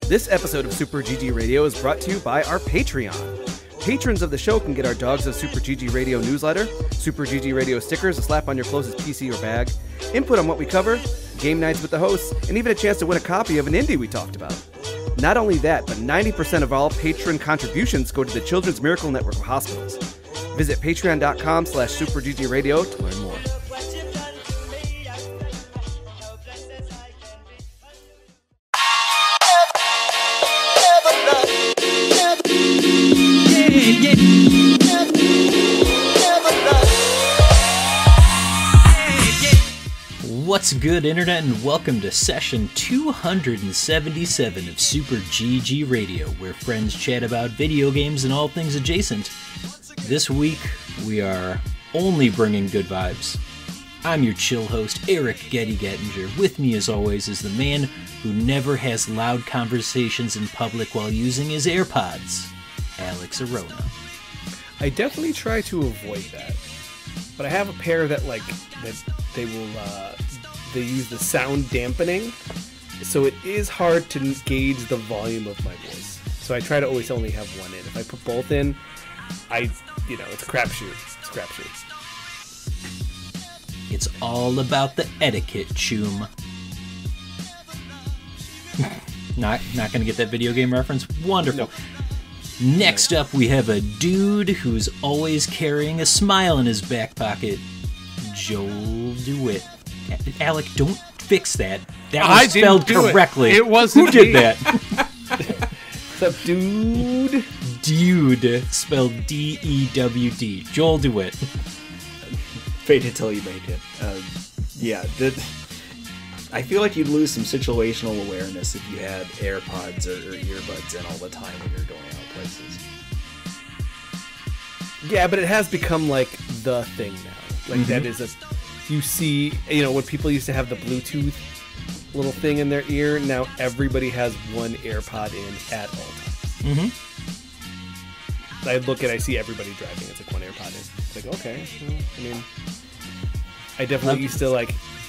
This episode of Super GG Radio is brought to you by our Patreon. Patrons of the show can get our Dogs of Super GG Radio newsletter, Super GG Radio stickers to slap on your closest PC or bag, input on what we cover, game nights with the hosts, and even a chance to win a copy of an indie we talked about. Not only that, but 90% of all patron contributions go to the Children's Miracle Network of Hospitals. Visit patreon.com/superggradio to learn more. What's good, Internet, and welcome to session 277 of Super GG Radio, where friends chat about video games and all things adjacent. This week, we are only bringing good vibes. I'm your chill host, Eric Getty Gettinger. With me, as always, is the man who never has loud conversations in public while using his AirPods, Alex Arona. I definitely try to avoid that, but I have a pair that they will they use the sound dampening, so it is hard to gauge the volume of my voice. So I try to always only have one in. If I put both in, it's a crapshoot. It's a crapshoot. It's all about the etiquette, choom. Not gonna get that video game reference? Wonderful. Nope. Next up, we have a dude who's always carrying a smile in his back pocket, Joel DeWitte. Alec, don't fix that. That was spelled correctly. It wasn't. Who did that? What's up, dude? Dude, spelled D-E-W-D. Joel DeWitte. Fate until you make it. I feel like you'd lose some situational awareness if you had AirPods or earbuds in all the time when you're going out places. Yeah, but it has become like the thing now. Like that is you see, when people used to have the Bluetooth little thing in their ear, now everybody has one AirPod in at all times. I see everybody driving. It's like one AirPod in. It's like, okay. Well, I definitely used to,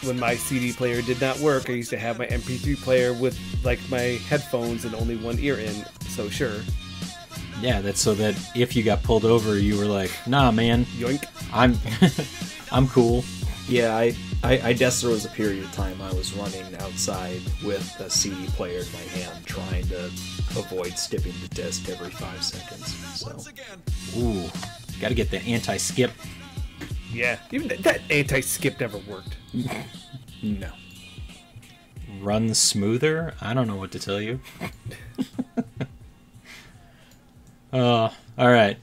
when my CD player did not work, I used to have my MP3 player with, my headphones and only one ear in, so sure. Yeah, that's so that if you got pulled over, you were like, nah, man. Yoink. I'm cool. Yeah, I guess there was a period of time I was running outside with a CD player in my hand, trying to avoid skipping the disc every 5 seconds. So, ooh, gotta get the anti-skip. Yeah, even that anti-skip never worked. No. Run smoother? I don't know what to tell you. Alright.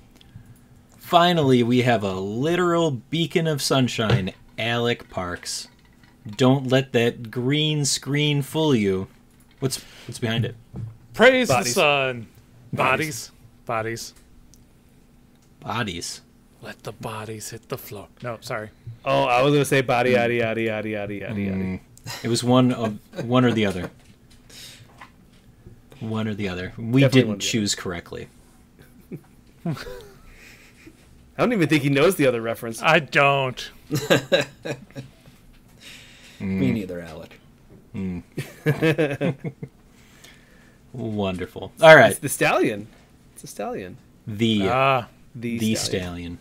Finally, we have a literal beacon of sunshine, Alec Parks. Don't let that green screen fool you. What's behind it? Praise Bodies. the sun. Bodies. Let the bodies hit the floor. No, sorry. Oh, I was gonna say body, yaddy, yaddy, yaddy, yaddy, yaddy, yaddy. It was one or the other. One or the other. We Definitely didn't choose correctly. I don't even think he knows the other reference. I don't. Me neither, Alec. Wonderful. All right. It's the stallion. It's a stallion. The stallion.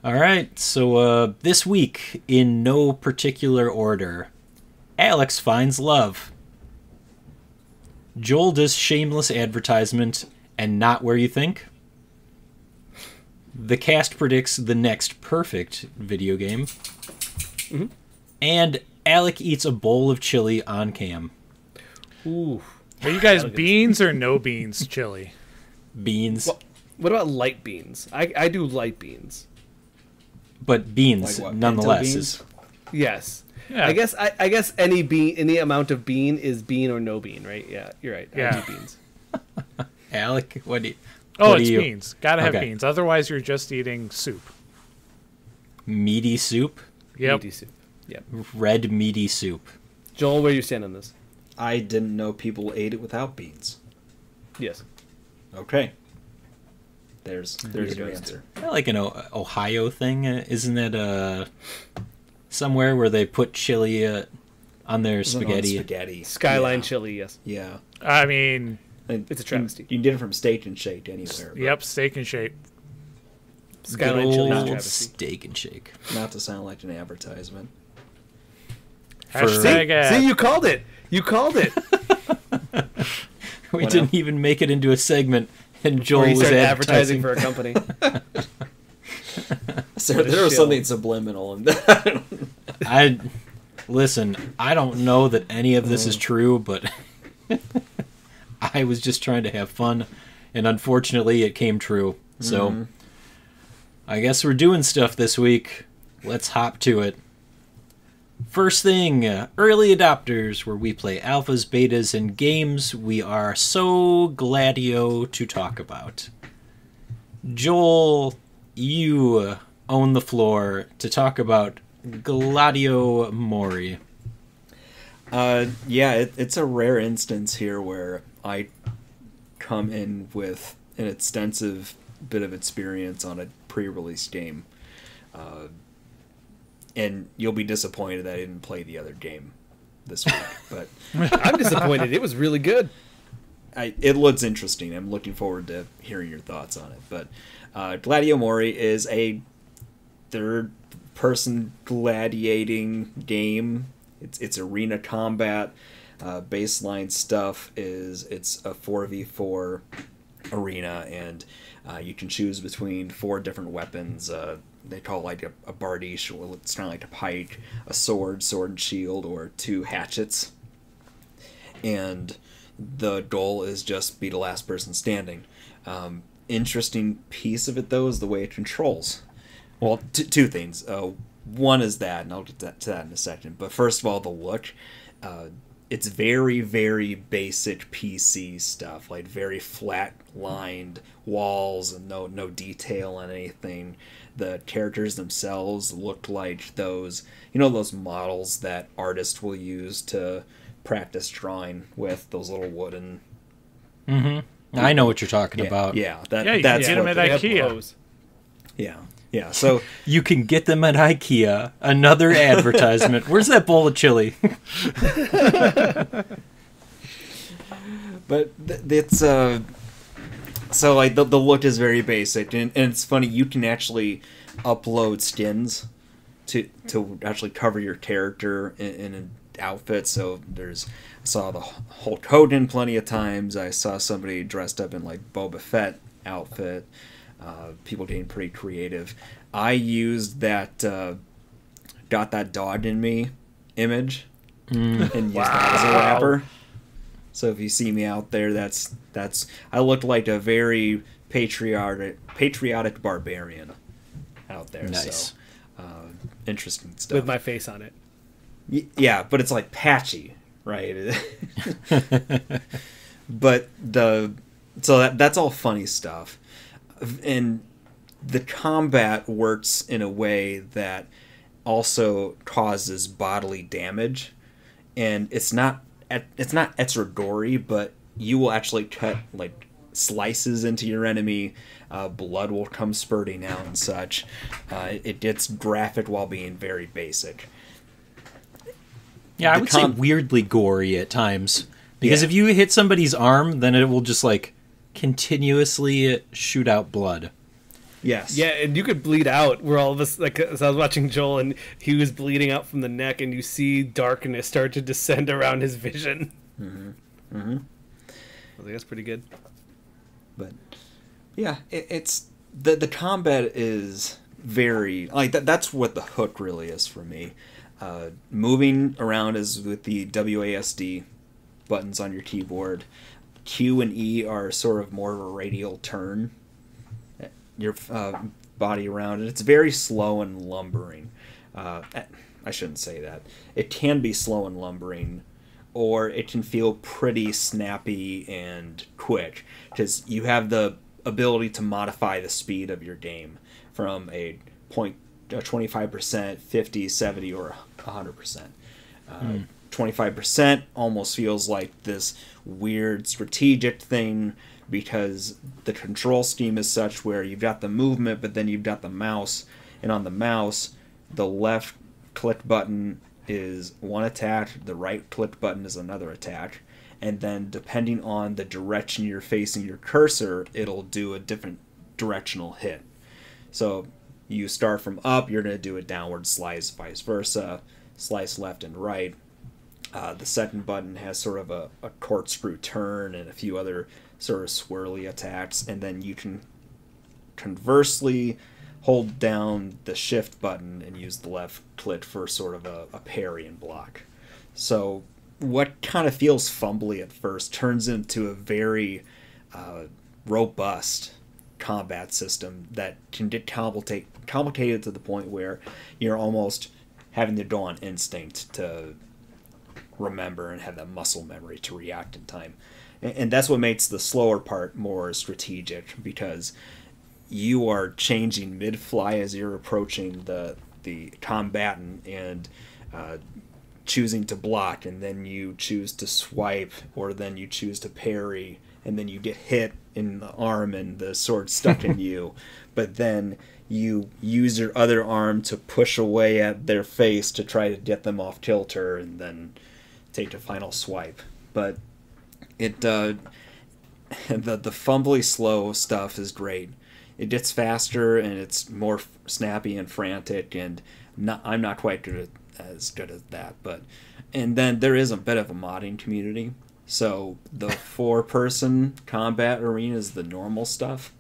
All right. So this week, in no particular order, Alex finds love. Joel does shameless advertisement and not where you think. The cast predicts the next perfect video game. And Alec eats a bowl of chili on cam. Ooh. Are you guys beans or no beans chili? Beans. Well, what about light beans? I do light beans. But beans, Like what, nonetheless. pinto Is, Yes. Yeah. I guess any amount of bean is bean or no bean, right? Yeah, you're right. Yeah. I do beans. Alec, what do you... Oh, what it's do you- beans. Gotta have Okay. beans. Otherwise, you're just eating soup. Meaty soup? Yep. Meaty soup. Yep. Red meaty soup. Joel, where you stand on this? I didn't know people ate it without beans. Yes. Okay. There's your goes. answer. Is that like an Ohio thing? Isn't that somewhere where they put chili on their On spaghetti. spaghetti. Skyline Yeah. chili, yes. Yeah. I mean, And It's a travesty. You can get it from Steak and Shake anywhere. but yep, steak and shake. Skyline Good chili is a old travesty. Steak and Shake. Not to sound like an advertisement. Hashtag ad. See, you called it. You called it. We What didn't now? even make it into a segment, and Joel Or you was started advertising. advertising for a company. So What a there was shill. something subliminal in that. Listen, I don't know that any of this is true, but I was just trying to have fun, and unfortunately it came true. So I guess we're doing stuff this week. Let's hop to it. First thing, early adopters, where we play alphas, betas, and games we are so gladio to talk about. Joel, you own the floor to talk about Gladio Mori. Yeah, it's a rare instance here where I come in with an extensive bit of experience on a pre-release game. And you'll be disappointed that I didn't play the other game this week. But I'm disappointed. It was really good. it looks interesting. I'm looking forward to hearing your thoughts on it. But Gladio Mori is a third-person gladiating game. It's arena combat. Baseline stuff is it's a 4v4 arena, and you can choose between 4 different weapons. They call it like a bardiche, or it's kind of like a pike, a sword and shield, or 2 hatchets. And the goal is just be the last person standing. Interesting piece of it, though, is the way it controls. Well, 2 things. One is that, and I'll get to that in a second. But first of all, the look. It's very, very basic PC stuff, like very flat-lined walls and no detail on anything. The characters themselves looked like those models that artists will use to practice drawing with, those little wooden. I know what you're talking about. Yeah, Yeah, you can that's get them what at they- IKEA. Blows. Yeah. So You can get them at IKEA. Another advertisement. Where's that bowl of chili? But it's so like the look is very basic, and it's funny, you can actually upload skins to actually cover your character in an outfit. So I saw the Hulk Hogan plenty of times. I saw somebody dressed up in like Boba Fett outfit. People getting pretty creative. I used that got that dog in me image and used that as a wrapper. So if you see me out there, that's I look like a very patriotic barbarian out there. Nice. So interesting stuff. With my face on it. Yeah, but it's like patchy, right? But that's all funny stuff. And the combat works in a way that also causes bodily damage, and it's not extra gory, but you will actually cut like slices into your enemy. Blood will come spurting out and such. It gets graphic while being very basic. Yeah, I The would say weirdly gory at times. Because Yeah. if you hit somebody's arm, then it will just like continuously shoot out blood. Yes. Yeah, and you could bleed out. Where all of us, like, as I was watching Joel, and he was bleeding out from the neck, and you see darkness start to descend around his vision. I think that's pretty good. But yeah, it's the combat is very like that. That's what the hook really is for me. Moving around is with the WASD buttons on your keyboard. Q and E are sort of more of a radial turn. Your body around it. It's very slow and lumbering. I shouldn't say that. It can be slow and lumbering, or it can feel pretty snappy and quick, because you have the ability to modify the speed of your game from a 25%, 50, 70, or 100%. 25% almost feels like this weird strategic thing, because the control scheme is such where you've got the movement, but then you've got the mouse, and on the mouse, the left click button is one attack, the right click button is another attack, and then depending on the direction you're facing your cursor, it'll do a different directional hit. So you start from up, you're going to do a downward slice, vice versa, slice left and right. The second button has sort of a corkscrew turn and a few other sort of swirly attacks, and then you can conversely hold down the shift button and use the left click for sort of a parry and block. So what kind of feels fumbly at first turns into a very robust combat system that can get complicated to the point where you're almost having to go on instinct to remember and have that muscle memory to react in time. And that's what makes the slower part more strategic, because you are changing mid-fly as you're approaching the combatant and choosing to block, and then you choose to swipe, or then you choose to parry, and then you get hit in the arm and the sword stuck in you, but then you use your other arm to push away at their face to try to get them off kilter, and then take a final swipe. But it the fumbly slow stuff is great. It gets faster and it's more snappy and frantic, and I'm not quite as good at that. And then there is a bit of a modding community. So the 4-person combat arena is the normal stuff.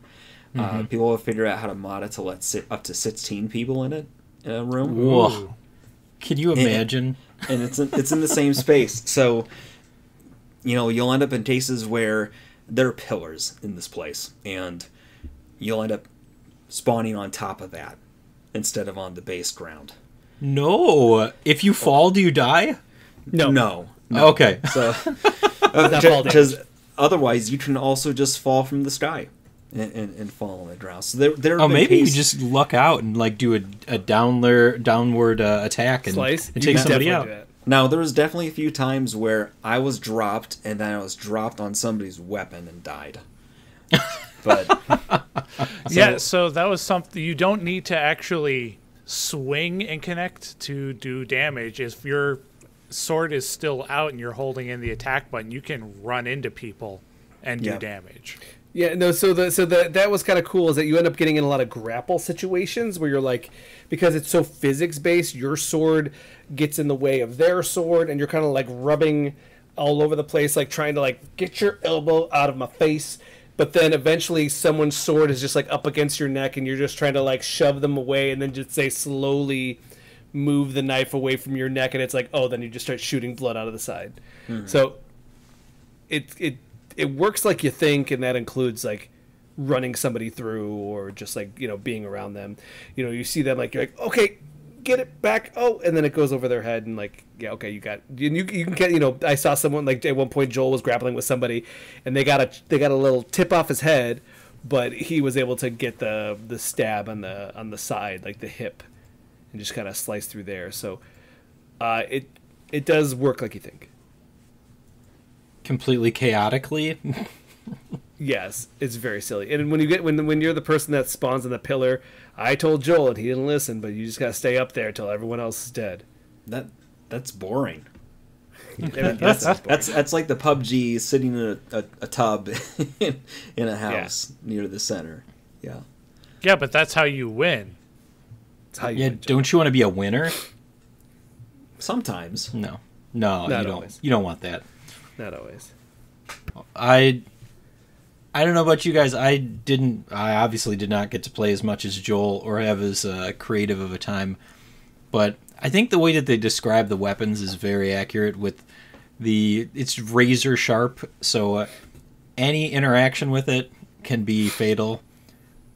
People will figure out how to mod it to let up to 16 people in it in a room. Whoa! Can you imagine? And it's in the same space. So you'll end up in cases where there are pillars in this place, and you'll end up spawning on top of that instead of on the base ground. No. If you fall, do you die? No. Okay. So, because otherwise you can also just fall from the sky and fall on the ground. So there maybe you just luck out and do a downward attack and take somebody out. Now, there was definitely a few times where I was dropped, and then I was dropped on somebody's weapon and died. But so that was something. You don't need to actually swing and connect to do damage. If your sword is still out and you're holding in the attack button, you can run into people and do damage. Yeah, no. So that was kind of cool. Is that you end up getting in a lot of grapple situations where you're because it's so physics based, your sword gets in the way of their sword, and you're kind of rubbing all over the place, trying to get your elbow out of my face. But then eventually someone's sword is just up against your neck, and you're just trying to shove them away, and then just slowly move the knife away from your neck, and it's then you just start shooting blood out of the side. Mm-hmm. So it works like you think, and that includes running somebody through, or just being around them. You see them you're okay, get it back. Oh, and then it goes over their head, and okay, you can get I saw someone at one point Joel was grappling with somebody, and they got a little tip off his head, but he was able to get the stab on the side, the hip, and just kind of slice through there. So it does work like you think. Completely chaotically. Yes, it's very silly. And when you're the person that spawns on the pillar, I told Joel and he didn't listen, but you just gotta stay up there until everyone else is dead. That's boring. That's like the PUBG sitting in a tub in a house near the center. Yeah. Yeah, but that's how you win. That's how you win. Don't you want to be a winner? Sometimes. No, you don't. You don't want that. Not always. I don't know about you guys. I obviously did not get to play as much as Joel or have as creative of a time. But I think the way that they describe the weapons is very accurate. It's razor sharp, so any interaction with it can be fatal.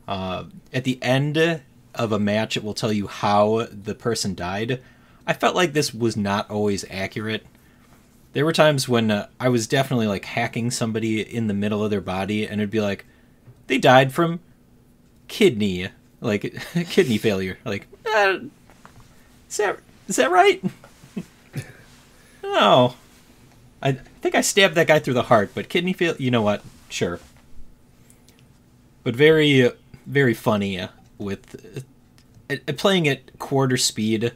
At the end of a match, it will tell you how the person died. I felt like this was not always accurate. There were times when I was definitely hacking somebody in the middle of their body, and it'd be they died from kidney failure. Is that right? No. I think I stabbed that guy through the heart, but kidney failure, you know what? Sure. But very, very funny with playing at quarter speed.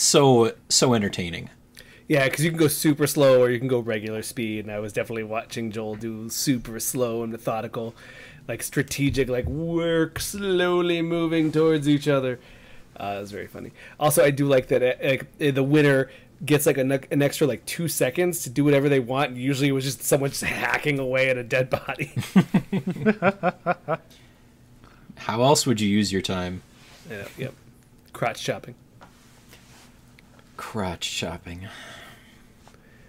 so entertaining. Yeah, because you can go super slow or you can go regular speed, and I was definitely watching Joel do super slow and methodical, like strategic, like work slowly moving towards each other. It was very funny. Also, I do like that the winner gets like an extra like 2 seconds to do whatever they want. And usually it was just someone just hacking away at a dead body. How else would you use your time? Yeah, yep. Crotch chopping. Crotch chopping.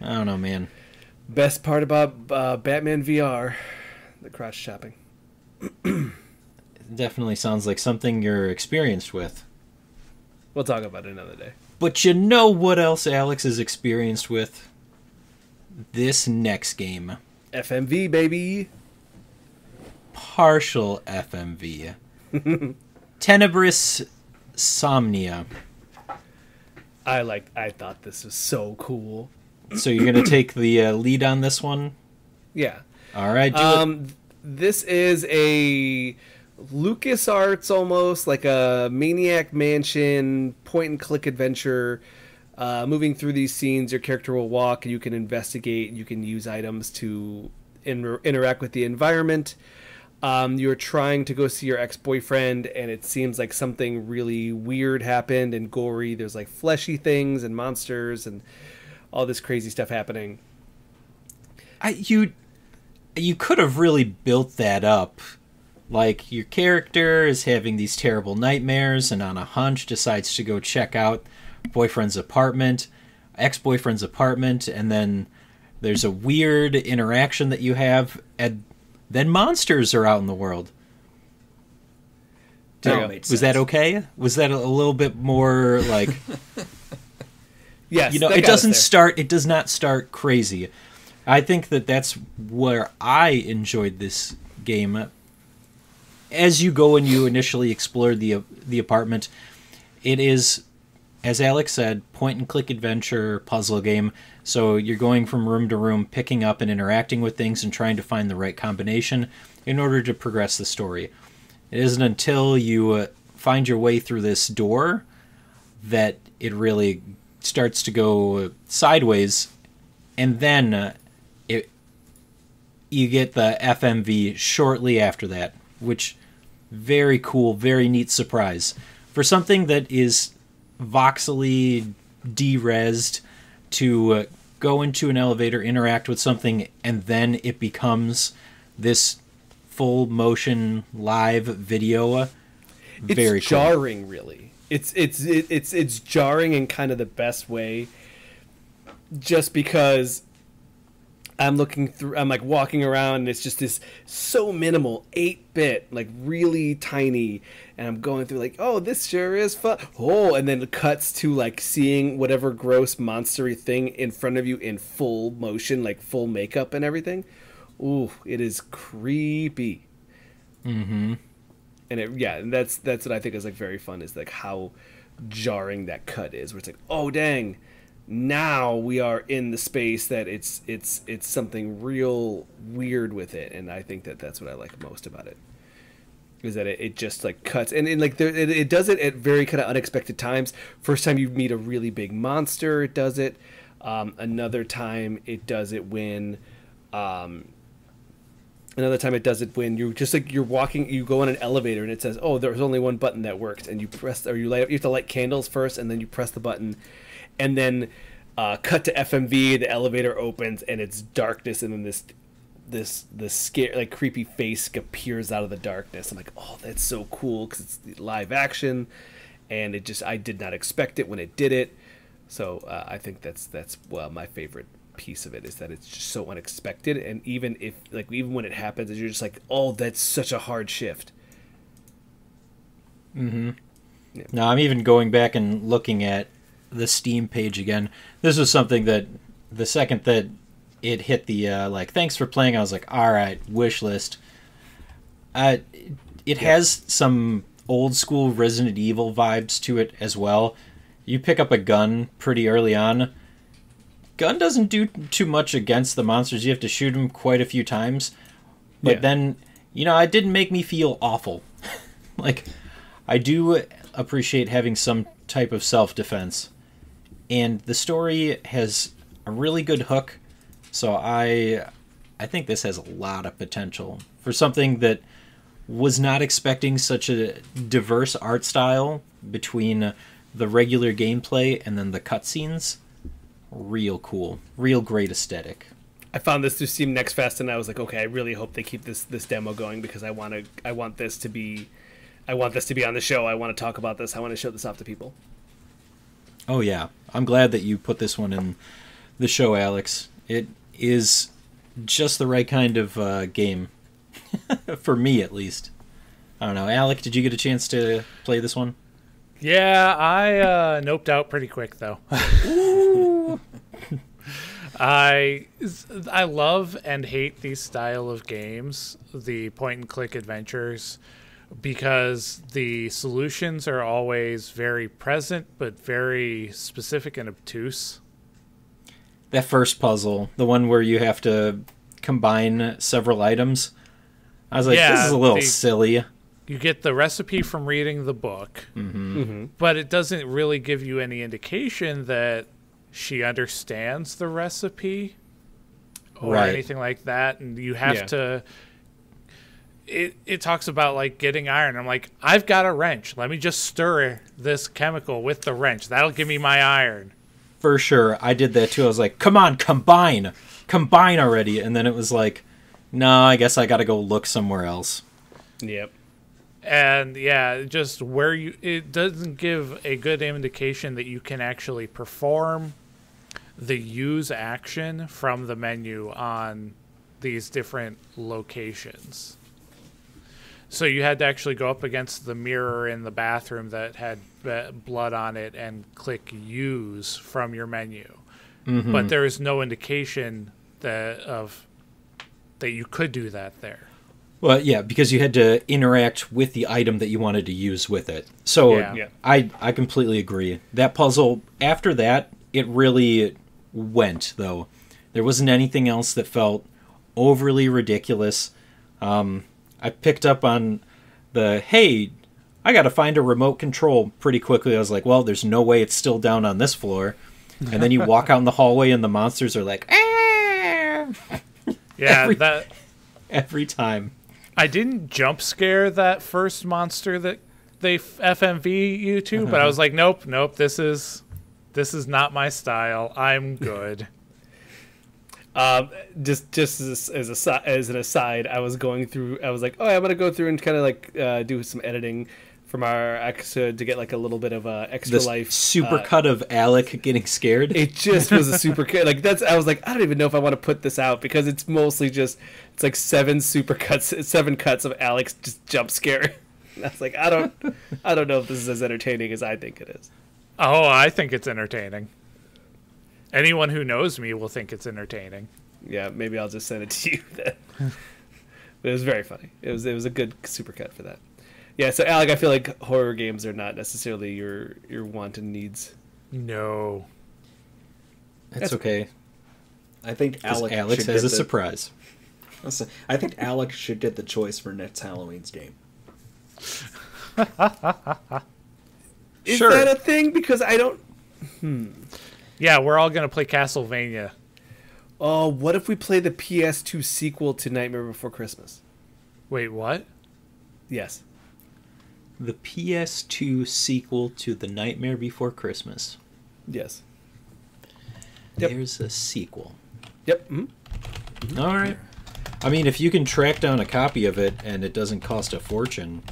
I don't know, man. Best part about Batman VR, the crotch chopping. Definitely sounds like something you're experienced with. We'll talk about it another day. But you know what else Alex is experienced with? This next game. FMV, baby. Partial FMV. Tenebris Somnia. I thought this was so cool. So you're going to take the lead on this one? Yeah. All right, do it. This is a LucasArts almost, like a Maniac Mansion point-and-click adventure. Moving through these scenes, your character will walk, and you can investigate, you can use items to interact with the environment. You're trying to go see your ex-boyfriend, and it seems like something really weird happened and gory. There's like fleshy things and monsters and all this crazy stuff happening. You could have really built that up. Like, your character is having these terrible nightmares and on a hunch decides to go check out ex-boyfriend's apartment, and then there's a weird interaction that you have, and then monsters are out in the world. Was that okay? Was that a little bit more like... Yes, you know, it does not start crazy. I think that's where I enjoyed this game. As you go and you initially explore the apartment, it is, as Alex said, point-and-click adventure puzzle game. So you're going from room to room, picking up and interacting with things and trying to find the right combination in order to progress the story. It isn't until you find your way through this door that it really starts to go sideways, and then you get the FMV shortly after that, which very cool, very neat surprise for something that is voxely de-resed to go into an elevator, interact with something, and then it becomes this full motion live video. Very it's jarring, cool. Really. It's jarring in kind of the best way, just because I'm like walking around and it's just this so minimal 8-bit, like really tiny, and I'm going through like, oh, this sure is fun. Oh, and then it cuts to like seeing whatever gross monstery thing in front of you in full motion, like full makeup and everything. Ooh, it is creepy. Mm-hmm. And that's what I think is like very fun, is like how jarring that cut is, where it's like, oh dang, now we are in the space that it's something real weird with it. And I think that's what I like most about it, is that it just like cuts and like it does it at very kind of unexpected times. First time you meet a really big monster, it does it. Another time it does it when you're walking, you go on an elevator and it says, oh, there's only one button that works, and you press, or you have to light candles first, and then you press the button, and then cut to FMV, the elevator opens and it's darkness, and then this scare, like creepy face appears out of the darkness. I'm like, oh, that's so cool, because it's live action, and I did not expect it when it did it. So I think that's my favorite piece of it, is that it's just so unexpected, and even when it happens, you're just like, oh, that's such a hard shift. Mm-hmm. Yeah. Now I'm even going back and looking at the Steam page again. This was something that the second that it hit the like, thanks for playing, I was like, all right, wish list. It has some old school Resident Evil vibes to it as well. You pick up a gun pretty early on. Gun doesn't do too much against the monsters. You have to shoot them quite a few times. But then, it didn't make me feel awful. Like, I do appreciate having some type of self-defense. and the story has a really good hook. So I think this has a lot of potential for something that was not expecting such a diverse art style between the regular gameplay and then the cutscenes. Real cool, real great aesthetic. I found this through Steam Next Fest, and I was like, okay, I really hope they keep this demo going, because I want this to be on the show. I want to talk about this. I want to show this off to people. Oh yeah, I'm glad that you put this one in the show, Alex. It is just the right kind of game. For me, at least. I don't know. Alec, did you get a chance to play this one? Yeah, I noped out pretty quick, though. I love and hate these style of games, the point-and-click adventures, because the solutions are always very present, but very specific and obtuse. That first puzzle, the one where you have to combine several items, I was like, this is a little silly. You get the recipe from reading the book, but it doesn't really give you any indication that she understands the recipe or anything like that. And you have to... It talks about, like, getting iron. I'm like, I've got a wrench. Let me just stir this chemical with the wrench. That'll give me my iron. For sure. I did that, too. I was like, come on, combine. Combine already. And then it was like, no, I guess I got to go look somewhere else. Yep. And yeah, just where it doesn't give a good indication that you can actually perform the use action from the menu on these different locations. So you had to actually go up against the mirror in the bathroom that had blood on it and click use from your menu. But there is no indication that you could do that there. Well, yeah, because you had to interact with the item that you wanted to use with it. So I completely agree. That puzzle, after that, it really went, though. There wasn't anything else that felt overly ridiculous. I picked up on the, hey, I got to find a remote control pretty quickly. I was like, well, there's no way it's still down on this floor. And then you walk out in the hallway and the monsters are like, ah! Yeah, every time. I didn't jump scare that first monster that they FMV you to, but I was like, nope, this is not my style. I'm good. Just as an aside, I was like, oh, I'm gonna go through and kind of like do some editing from our episode to get like a little bit of extra life super cut of Alec getting scared. It just was a super cut. Like I was like, I don't even know if I want to put this out, because it's mostly just like 7 cuts of Alex just jump scare. And I was like, I don't know if this is as entertaining as I think it is. Oh, I think it's entertaining. Anyone who knows me will think it's entertaining. Yeah, maybe I'll just send it to you then. But it was very funny. It was a good super cut for that. Yeah, so Alec, I feel like horror games are not necessarily your want and needs. No. That's okay. I think Alex has a surprise. I think Alex should get the choice for next Halloween's game. Is that a thing? Because I don't... Yeah, we're all going to play Castlevania. Oh, what if we play the PS2 sequel to Nightmare Before Christmas? Wait, what? Yes. The PS2 sequel to The Nightmare Before Christmas. Yes. There's a sequel. Yep. All right. I mean, if you can track down a copy of it and it doesn't cost a fortune,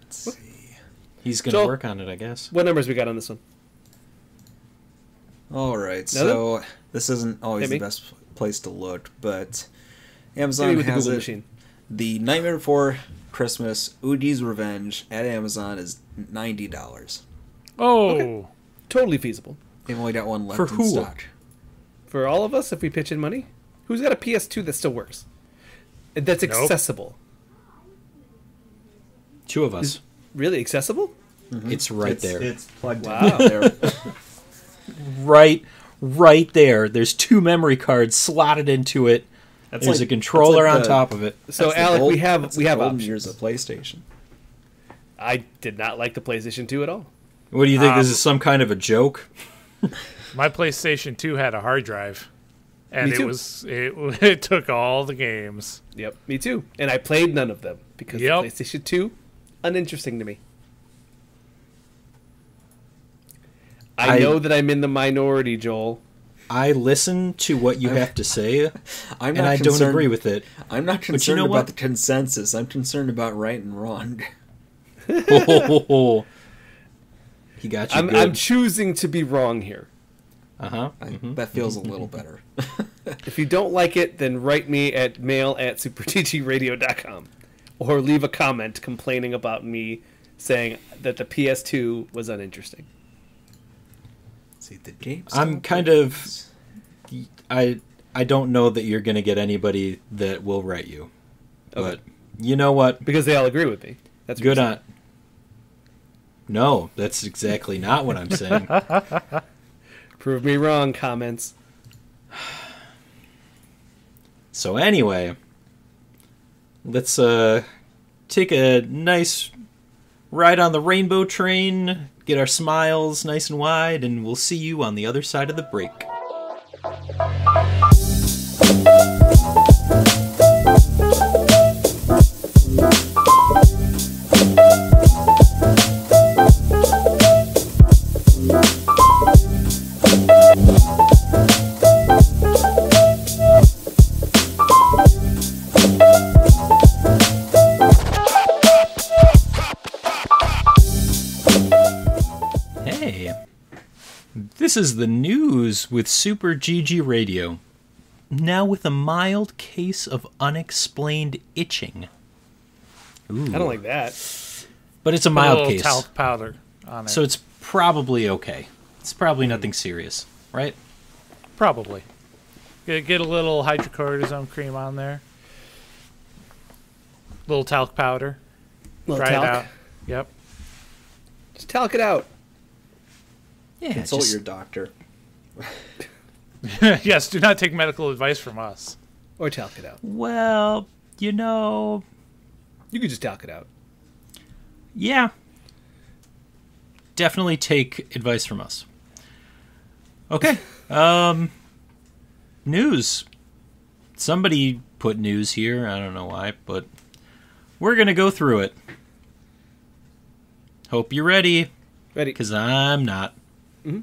let's see. He's going to work on it, I guess. What numbers we got on this one? All right, so this isn't always the best place to look, but Amazon has it. Machine. The Nightmare Before Christmas Udi's Revenge at Amazon is $90. Oh, okay. Totally feasible. They've only got one left for in stock. For all of us, if we pitch in money, who's got a PS2 that still works? That's accessible. 2 of us. Really accessible? Mm-hmm. It's right there. It's plugged in there. Right there. There's 2 memory cards slotted into it. There's a controller on top of it. So, Alec, we have options. Years of PlayStation. I did not like the PlayStation 2 at all. What do you think? This is some kind of a joke? My PlayStation 2 had a hard drive, and Me too. it took all the games. Yep, me too. And I played none of them because Yep. the PlayStation 2, uninteresting to me. I know that I'm in the minority, Joel. I listen to what you have to say, I'm and I don't agree with it. I'm not concerned you know about what? the consensus. I'm concerned about right and wrong. He got you I'm good. choosing to be wrong here. Uh-huh. That feels a little better. If you don't like it, then write me at mail@supertgradio.com or leave a comment complaining about me saying that the PS2 was uninteresting. See, the games. I'm kind of... I don't know that you're going to get anybody that will write you. Okay. But you know what? Because they all agree with me. That's Good what on... No, that's exactly not what I'm saying. Prove me wrong, comments. So anyway, let's take a nice ride on the rainbow train, get our smiles nice and wide, and we'll see you on the other side of the break. Hey, this is the news with Super GG Radio. Now with a mild case of unexplained itching. Ooh. I don't like that. But it's a Put a mild little case. talc powder on it. So it's probably okay. It's probably nothing serious, right? Probably. Get a little hydrocortisone cream on there. Little talc powder. Little Try talc. it out. Yep. Just talc it out. Yeah, Consult just- your doctor. Yes, do not take medical advice from us. Or talc it out. Well, you know, You could just talc it out. yeah. Definitely take advice from us. Okay. News. Somebody put news here. I don't know why, but we're going to go through it. Hope you're ready, Ready? because I'm not. Mhm.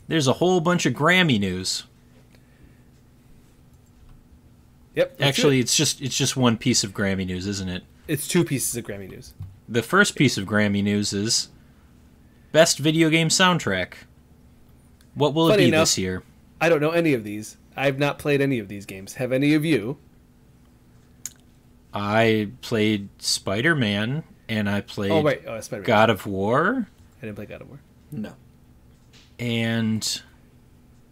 There's a whole bunch of Grammy news. Yep. let's do Actually, it. it's just one piece of Grammy news, isn't it? It's two pieces of Grammy news. The first piece of Grammy news is Best Video Game Soundtrack. What will it Funny be enough, this year? I don't know any of these. I've not played any of these games. Have any of you? I played Spider-Man, and I played Oh, right. Oh, Spider-Man. God of War, I didn't play God of War. No. and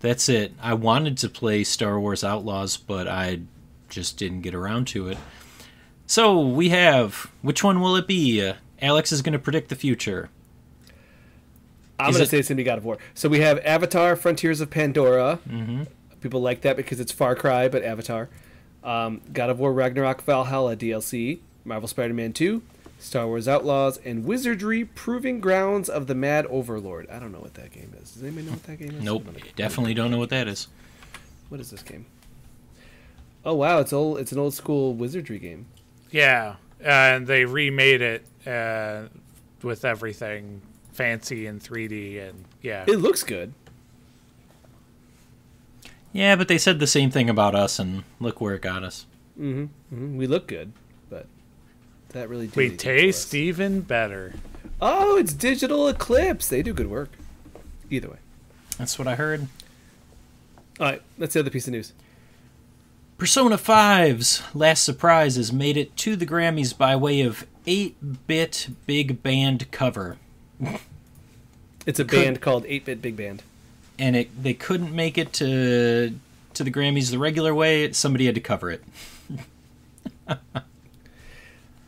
that's it. I wanted to play Star Wars Outlaws, but I just didn't get around to it. So we have, which one will it be? Alex is going to predict the future. I'm Is going to it- say it's going to be God of War. So we have Avatar, Frontiers of Pandora. Mm-hmm. People like that because it's Far Cry, but Avatar. God of War Ragnarok Valhalla DLC, Marvel Spider-Man 2, Star Wars Outlaws, and Wizardry Proving Grounds of the Mad Overlord. I don't know what that game is. Does anybody know what that game is? Nope, definitely don't know what that is. What is this game? Oh wow, it's old. It's an old school Wizardry game. Yeah, and they remade it with everything fancy in 3D, and yeah. It looks good. Yeah, but they said the same thing about us, and look where it got us. We look good, but that really did We anything for taste us. even better. Oh, it's Digital Eclipse. They do good work. Either way. That's what I heard. All right, that's the other piece of news. Persona 5's Last Surprise has made it to the Grammys by way of 8-bit big band cover. It's a band called 8-Bit Big Band. And they couldn't make it to the Grammys the regular way. Somebody had to cover it.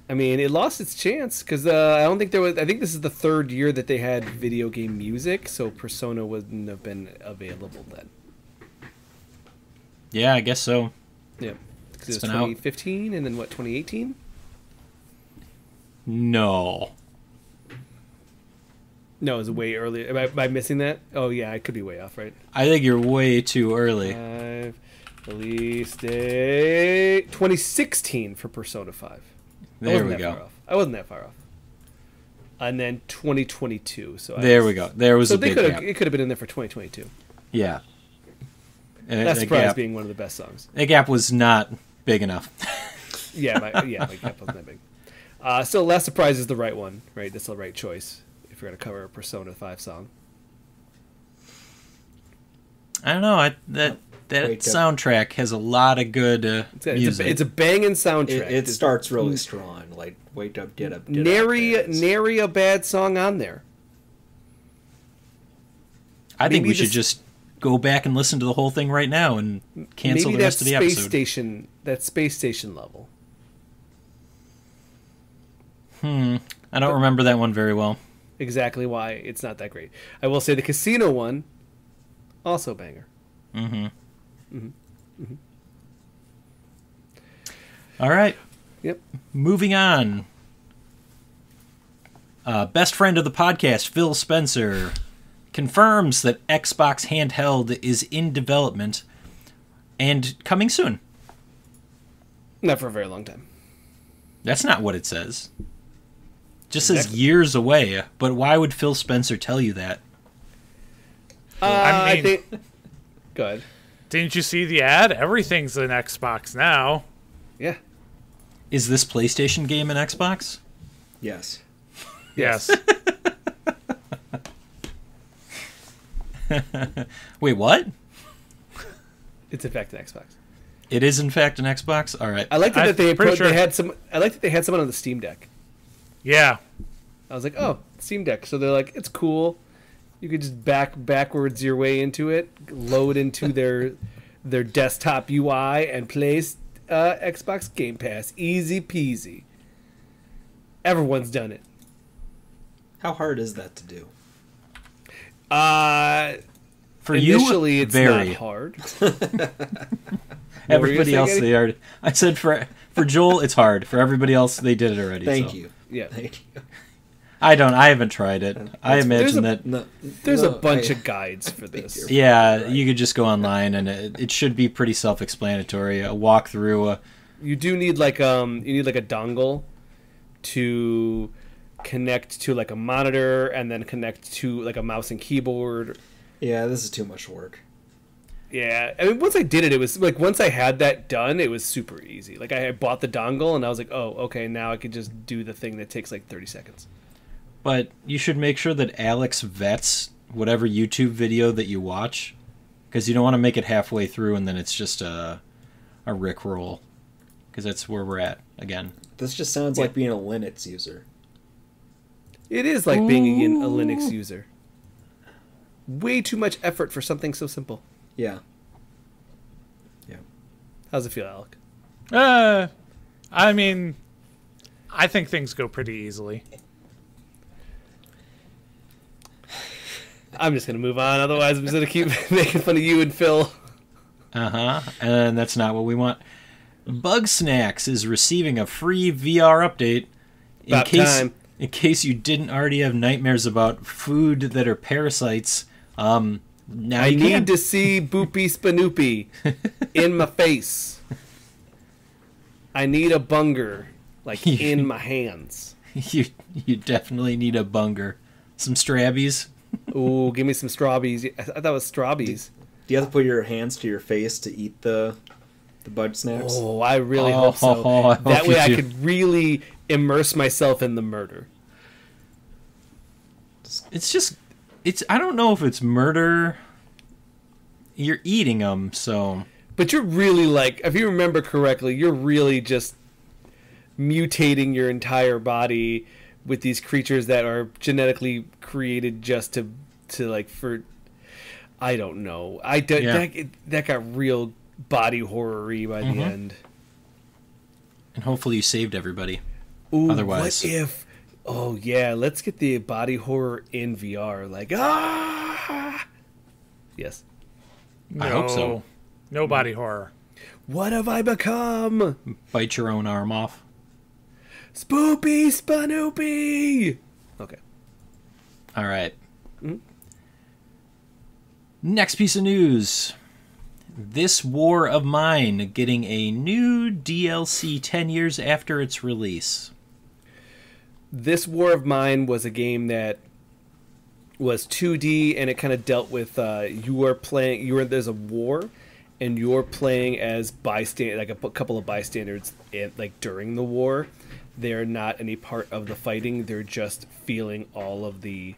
I mean, it lost its chance because I don't think there was. I think this is the third year that they had video game music, so Persona wouldn't have been available then. Yeah, I guess so. Yeah, because It's it was been out. 2015, and then what? 2018. No. No, is it way early? Am I missing that? Oh yeah, I could be way off, right? I think you're way too early. Release date 2016 for Persona 5. There we go. Far off. I wasn't that far off. And then 2022. So there we go. There was a big gap. It could have been in there for 2022. Yeah. That Surprise being one of the best songs. That gap was not big enough. my gap wasn't that big. So Last Surprise is the right one, right? That's the right choice if you're going to cover a Persona 5 song. I don't know. That soundtrack has a lot of good music. It's a banging soundtrack. It starts really strong. Like, wake up, get up. Nary a bad song on there. I think we should just go back and listen to the whole thing right now and cancel the rest of the episode. That space station level. I don't remember that one very well. Exactly why it's not that great. I will say the casino one, also banger. All right. Yep. Moving on. Best friend of the podcast, Phil Spencer, confirms that Xbox handheld is in development and coming soon. Not for a very long time. That's not what it says. Just says years away, but why would Phil Spencer tell you that? I think... Go ahead. Didn't you see the ad? Everything's an Xbox now. Yeah. Is this PlayStation game an Xbox? Yes. Yes. Wait, what? It's in fact an Xbox. It is in fact an Xbox? All right. I liked it that they had someone on the Steam Deck. Yeah. I was like, oh, Steam Deck. So they're like, it's cool. You could just backwards your way into it, load into their desktop UI, and play Xbox Game Pass. Easy peasy. Everyone's done it. How hard is that to do? For initially, you, it's very not hard. Everybody else, they already. I said for Joel, it's hard. For everybody else, they did it already. Thank you. Yeah. Thank you. I haven't tried it. I imagine there's a bunch of guides for this. Yeah, you could just go online, and it should be pretty self-explanatory. A walkthrough. You do need like a dongle to connect to like a monitor, and then connect to like a mouse and keyboard. Yeah, this is too much work. Yeah, I mean, once I did it, it was like once I had that done, it was super easy. Like I bought the dongle, and I was like, oh, okay, now I could just do the thing that takes like 30 seconds. But you should make sure that Alex vets whatever YouTube video that you watch, because you don't want to make it halfway through and then it's just a rickroll, because that's where we're at again. This just sounds like being a Linux user. It is like being a Linux user. Way too much effort for something so simple. Yeah. Yeah. How's it feel, Alec? I mean, I think things go pretty easily. I'm just going to move on. Otherwise, I'm just going to keep making fun of you and Phil. And that's not what we want. Bug Snacks is receiving a free VR update in case you didn't already have nightmares about food that are parasites. Now I need to see Boopy Spanoopy in my face. I need a bunger, like in my hands. You definitely need a bunger. Some Strabbies. Ooh, give me some strawbies. I thought it was strawbies. Do you have to put your hands to your face to eat the bug snacks? Oh, I really hope so. That way I could really immerse myself in the murder. I don't know if it's murder. You're eating them, so. But you're really like, if you remember correctly, you're really just mutating your entire body with these creatures that are genetically created just to like for, I don't know. That got real body horror-y by the end. And hopefully you saved everybody. Ooh, otherwise, what if? Oh yeah, let's get the body horror in VR. Like yes. No, I hope so. No body horror. What have I become? Bite your own arm off. Spoopy Spanoopy. Okay. All right. Next piece of news. This War of Mine getting a new DLC 10 years after its release. This War of Mine was a game that was 2D, and it kind of dealt with there's a war, and you're playing as bystander, like a couple of bystanders, like during the war. They're not any part of the fighting. They're just feeling all of the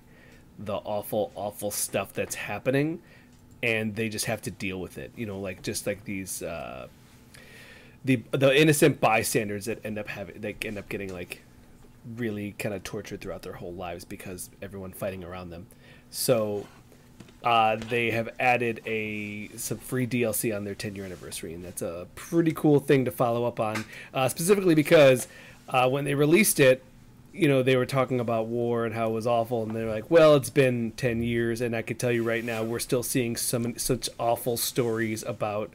awful stuff that's happening, and they just have to deal with it. You know, like just like these the innocent bystanders that end up getting like really kind of tortured throughout their whole lives because everyone fighting around them. So they have added some free DLC on their 10-year anniversary, and that's a pretty cool thing to follow up on, specifically because when they released it, you know, they were talking about war and how it was awful, and they're like, well, it's been 10 years, and I can tell you right now, we're still seeing such awful stories about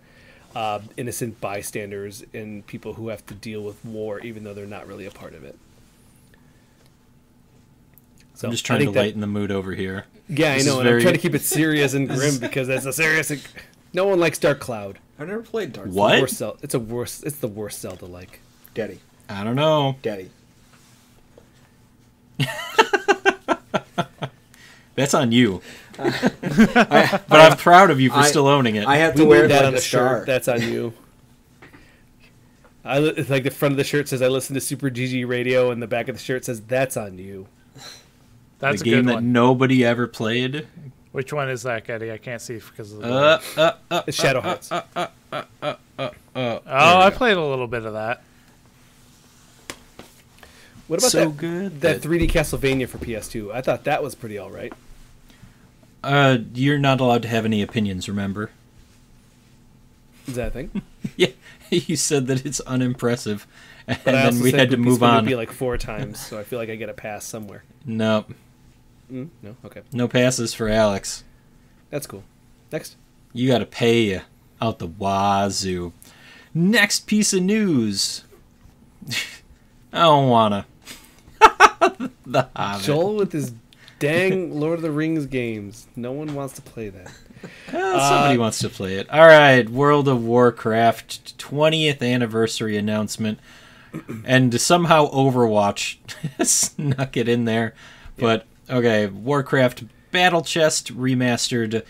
innocent bystanders and people who have to deal with war, even though they're not really a part of it. So, I'm just trying to lighten the mood over here. Yeah, I know, and I'm trying to keep it serious and grim because that's a serious... No one likes Dark Cloud. I've never played Dark Cloud. What? It's the worst Zelda like. Daddy. I don't know. Daddy. That's on you. But I'm proud of you for still owning it. I have to wear it that like on a a star. shirt. That's on you. It's like the front of the shirt says, I listen to Super GG Radio, and the back of the shirt says, that's on you. That's the a game good that one. nobody ever played. Which one is that, Eddie? I can't see because of the It's Shadow Hearts. I played a little bit of that. What about So that, good that 3D Castlevania for PS2? I thought that was pretty alright. You're not allowed to have any opinions, remember? Is that a thing? Yeah, you said that it's unimpressive, and But I then also we said had to Goopy's move gonna on. be like 4 times, so I feel like I get a pass somewhere. No, No? Okay. no passes for Alex. That's cool. Next. You got to pay out the wazoo. Next piece of news. I don't wanna. The Hobbit. Joel with his dang Lord of the Rings games. No one wants to play that. Somebody wants to play it. All right, World of Warcraft 20th anniversary announcement, and somehow Overwatch snuck it in there. But okay, Warcraft Battle Chest remastered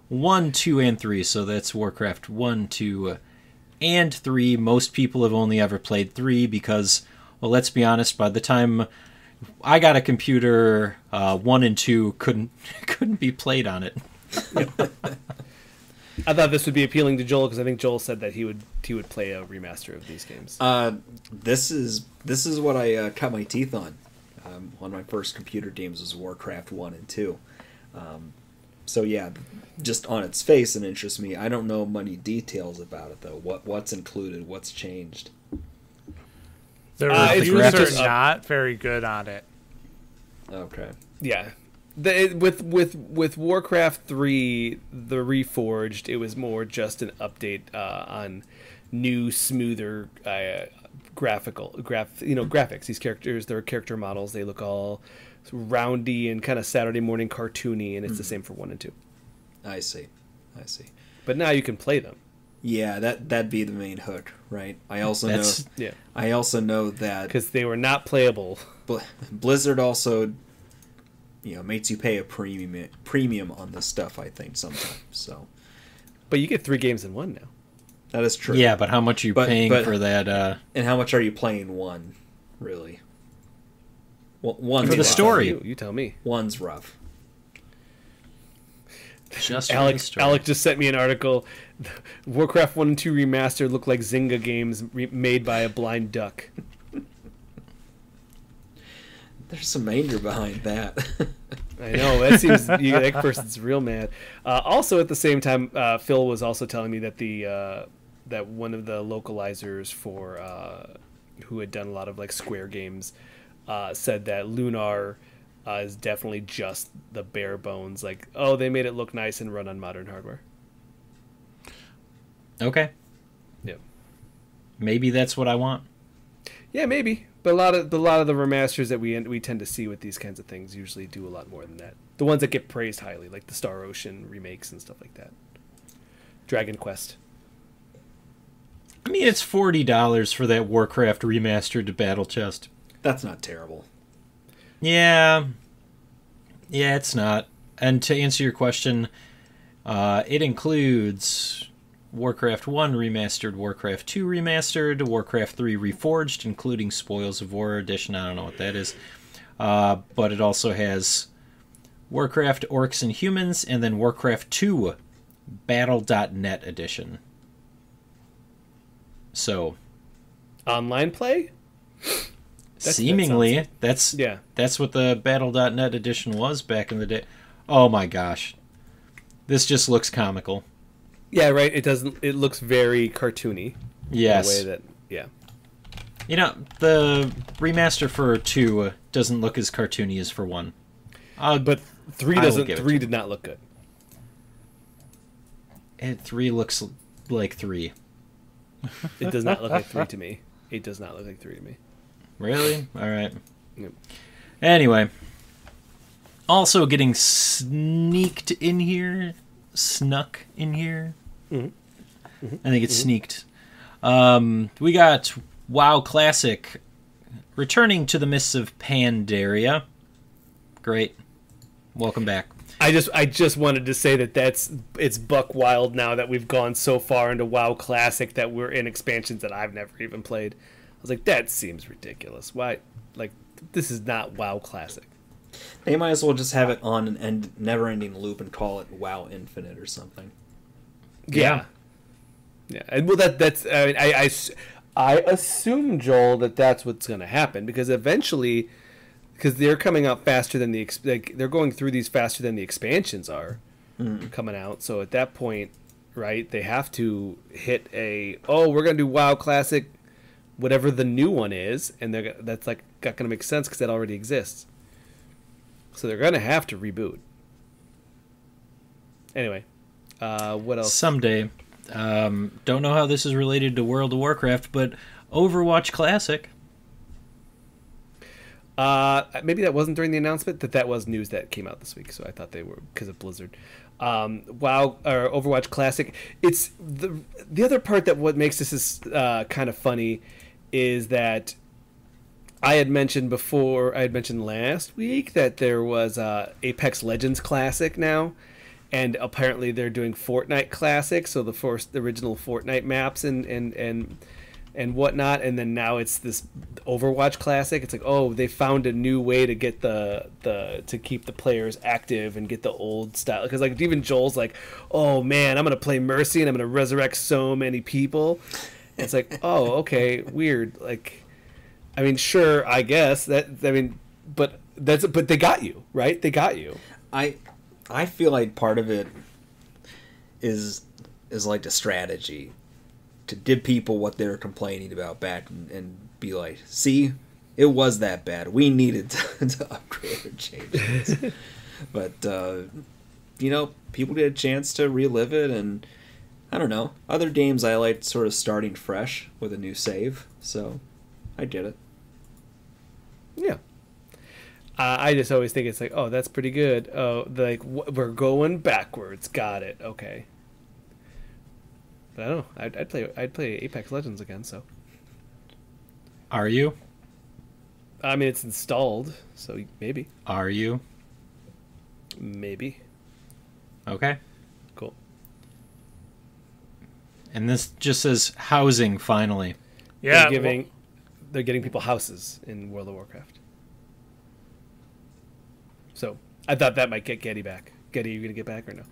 1, 2, and 3. So that's Warcraft 1, 2, and 3. Most people have only ever played 3 because, well, let's be honest. By the time I got a computer, 1 and 2 couldn't be played on it. I thought this would be appealing to Joel because I think Joel said that he would play a remaster of these games. This is what I cut my teeth on. One of my first computer games was Warcraft 1 and 2. So yeah, just on its face it interests me. I don't know many details about it though. What's included, what's changed. The it's reviews graphics are up. not very good on it. Okay. Yeah. With Warcraft 3, the Reforged, it was more just an update on new, smoother graphics. These characters, they're character models. They look all roundy and kind of Saturday morning cartoony, and it's the same for 1 and 2. I see. But now you can play them. Yeah, that'd be the main hook, right? I also know that Because they were not playable. Blizzard also, makes you pay a premium on this stuff, I think, sometimes. So, But you get 3 games in 1 now. that is true. Yeah, but how much are you paying for that? And how much are you playing 1, really? One's For the rough. story. You tell me. 1's rough. Just for the story. Alec just sent me an article. Warcraft 1 and 2 remastered look like Zynga games made by a blind duck. There's some anger behind that. I know, that seems that person's real mad. Also, at the same time, Phil was also telling me that that one of the localizers for who had done a lot of like Square games said that Lunar is definitely just the bare bones. Like, oh, they made it look nice and run on modern hardware. Okay. Yeah. Maybe that's what I want. Yeah, maybe. But a lot of the remasters that we tend to see with these kinds of things usually do a lot more than that. The ones that get praised highly, like the Star Ocean remakes and stuff like that. Dragon Quest. I mean, it's $40 for that Warcraft remastered battle chest. That's not terrible. Yeah, it's not. And to answer your question, it includes Warcraft 1 remastered, Warcraft 2 remastered, Warcraft 3 reforged, including Spoils of War edition. I don't know what that is. But it also has Warcraft Orcs and Humans, and then Warcraft 2 Battle.net edition. So, online play? Seemingly, that's what the Battle.net edition was back in the day. Oh my gosh. This just looks comical. Yeah, right. It looks very cartoony. Yes. In a way that, yeah. You know, the remaster for 2 doesn't look as cartoony as for 1. But 3 did not look good. And 3 looks like 3. It does not look like 3 to me. It does not look like 3 to me. Really? All right. Yep. Anyway. Also getting snuck in here. Mm-hmm. I think it's sneaked. We got WoW Classic returning to the mists of Pandaria. Great. Welcome back. I just wanted to say it's buck wild now that we've gone so far into WoW Classic that we're in expansions that I've never even played. I was like, that seems ridiculous. Why? Like, this is not WoW Classic. They might as well just have it on an never-ending loop and call it WoW Infinite or something. Yeah. And well, that's I assume, Joel, that's what's going to happen because eventually, because they're coming out faster than they're going through these faster than the expansions are coming out. So at that point, right, they have to hit we're going to do WoW Classic, whatever the new one is, and that's like not going to make sense because that already exists. So they're going to have to reboot. Anyway, what else? Someday. Don't know how this is related to World of Warcraft, but Overwatch Classic. Maybe that wasn't during the announcement. That was news that came out this week, so I thought they were because of Blizzard. WoW or Overwatch Classic. It's the other part that what makes this is kind of funny is that I had mentioned last week that there was Apex Legends Classic now, and apparently they're doing Fortnite Classic, so the original Fortnite maps and whatnot, and then now it's this Overwatch Classic. It's like, oh, they found a new way to get to keep the players active and get the old style. Because like even Joel's like, oh man, I'm gonna play Mercy and I'm gonna resurrect so many people. And it's like, oh, okay, weird. Like, I mean, sure, I guess but they got you, right? They got you. I feel like part of it is like a strategy to give people what they were complaining about back and be like, see, it was that bad. We needed to upgrade or change this. But, people get a chance to relive it, and I don't know. Other games I like sort of starting fresh with a new save, so I get it. Yeah. I just always think it's like, oh, that's pretty good. Oh, we're going backwards. Got it. Okay. But I don't know. I'd play Apex Legends again. So. Are you? I mean, it's installed, so maybe. Are you? Maybe. Okay. Cool. And this just says housing finally. Yeah. They're getting people houses in World of Warcraft. So I thought that might get Getty back. Getty, you gonna get back or no?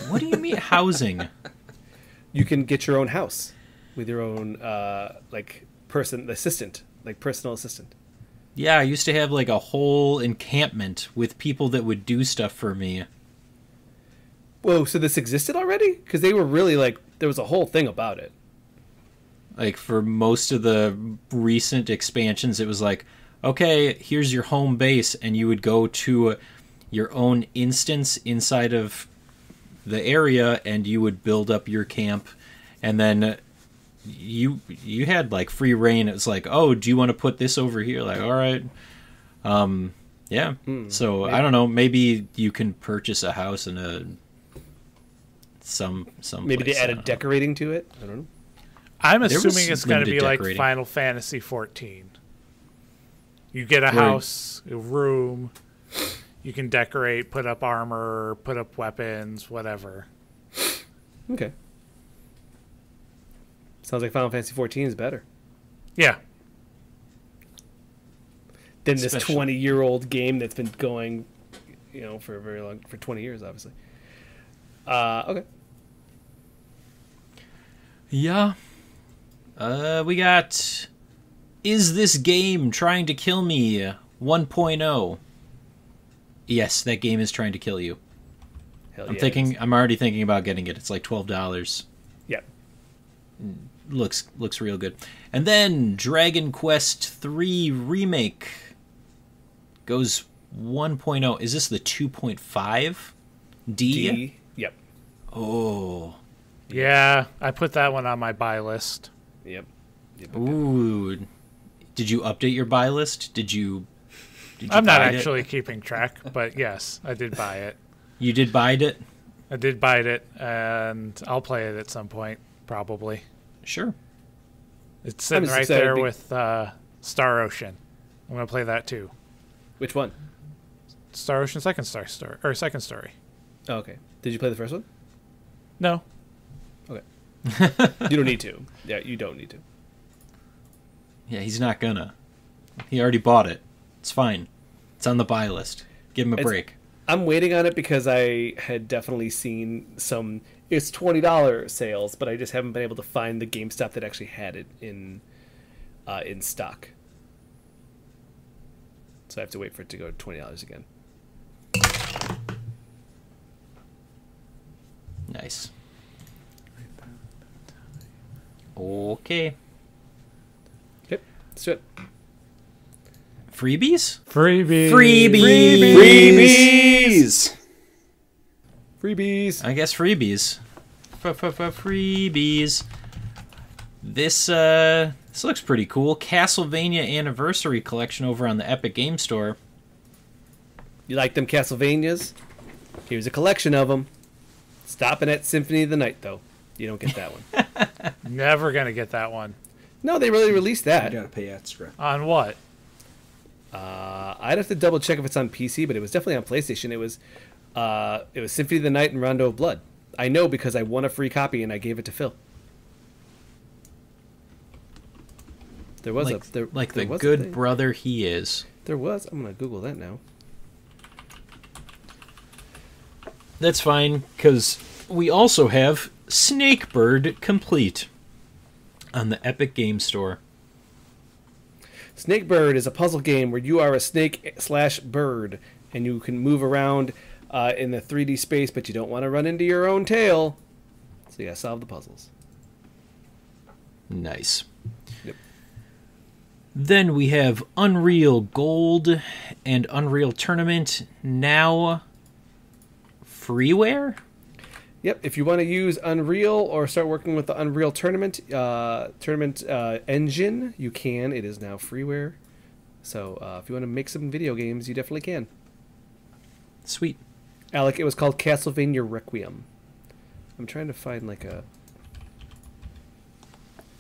What do you mean housing? You can get your own house with your own personal assistant. Yeah, I used to have like a whole encampment with people that would do stuff for me. Whoa, so this existed already? Because they were really there was a whole thing about it. Like for most of the recent expansions, it was like, okay, here's your home base, and you would go to your own instance inside of the area, and you would build up your camp, and then you had like free reign. It was like, oh, do you want to put this over here? Like, all right. Yeah. So maybe. I don't know. Maybe you can purchase a house in a some maybe place, they added decorating to it. I don't know. I'm assuming it's going to be like Final Fantasy 14. You get a house, a room. You can decorate, put up armor, put up weapons, whatever. Okay. Sounds like Final Fantasy 14 is better. Yeah. Than this 20-year-old game that's been going, for a very long, for 20 years, obviously. Okay. Yeah. We got Is This Game Trying to Kill Me 1.0. Yes, that game is trying to kill you. Hell I'm already thinking about getting it. It's like $12. Yep. Looks real good. And then Dragon Quest III Remake goes 1.0. Is this the 2.5? D? Yep. Oh. Yeah, I put that one on my buy list. Yep. Ooh. Did you update your buy list? Did you I'm not actually keeping track, but yes, I did buy it. You did buy it? I did buy it, and I'll play it at some point, probably. Sure. It's sitting right there with Star Ocean. I'm going to play that too. Which one? Star Ocean Second Story. Oh, okay. Did you play the first one? No. Okay. You don't need to. Yeah, you don't need to. Yeah, he's not gonna. He already bought it. It's fine. It's on the buy list. Give him a break. I'm waiting on it because I had definitely seen some it's $20 sales, but I just haven't been able to find the GameStop that actually had it in stock. So I have to wait for it to go to $20 again. Nice. Okay. Yep, let's do it. Freebies? Freebies! I guess freebies. Freebies. This looks pretty cool. Castlevania Anniversary Collection over on the Epic Game Store. You like them Castlevanias? Here's a collection of them. Stopping at Symphony of the Night, though. You don't get that one. Never going to get that one. No, they really released that. You gotta pay extra. On what? I'd have to double check if it's on PC, but it was definitely on PlayStation. It was Symphony of the Night and Rondo of Blood. I know because I won a free copy and I gave it to Phil. There was the good brother he is. There was. I'm gonna Google that now. That's fine, because we also have Snakebird Complete on the Epic Game Store. Snakebird is a puzzle game where you are a snake/bird, and you can move around in the 3D space, but you don't want to run into your own tail. So you gotta solve the puzzles. Nice. Yep. Then we have Unreal Gold and Unreal Tournament, now freeware? Yep, if you want to use Unreal or start working with the Unreal Tournament engine, you can. It is now freeware. So if you want to make some video games, you definitely can. Sweet. Alec, it was called Castlevania Requiem. I'm trying to find like a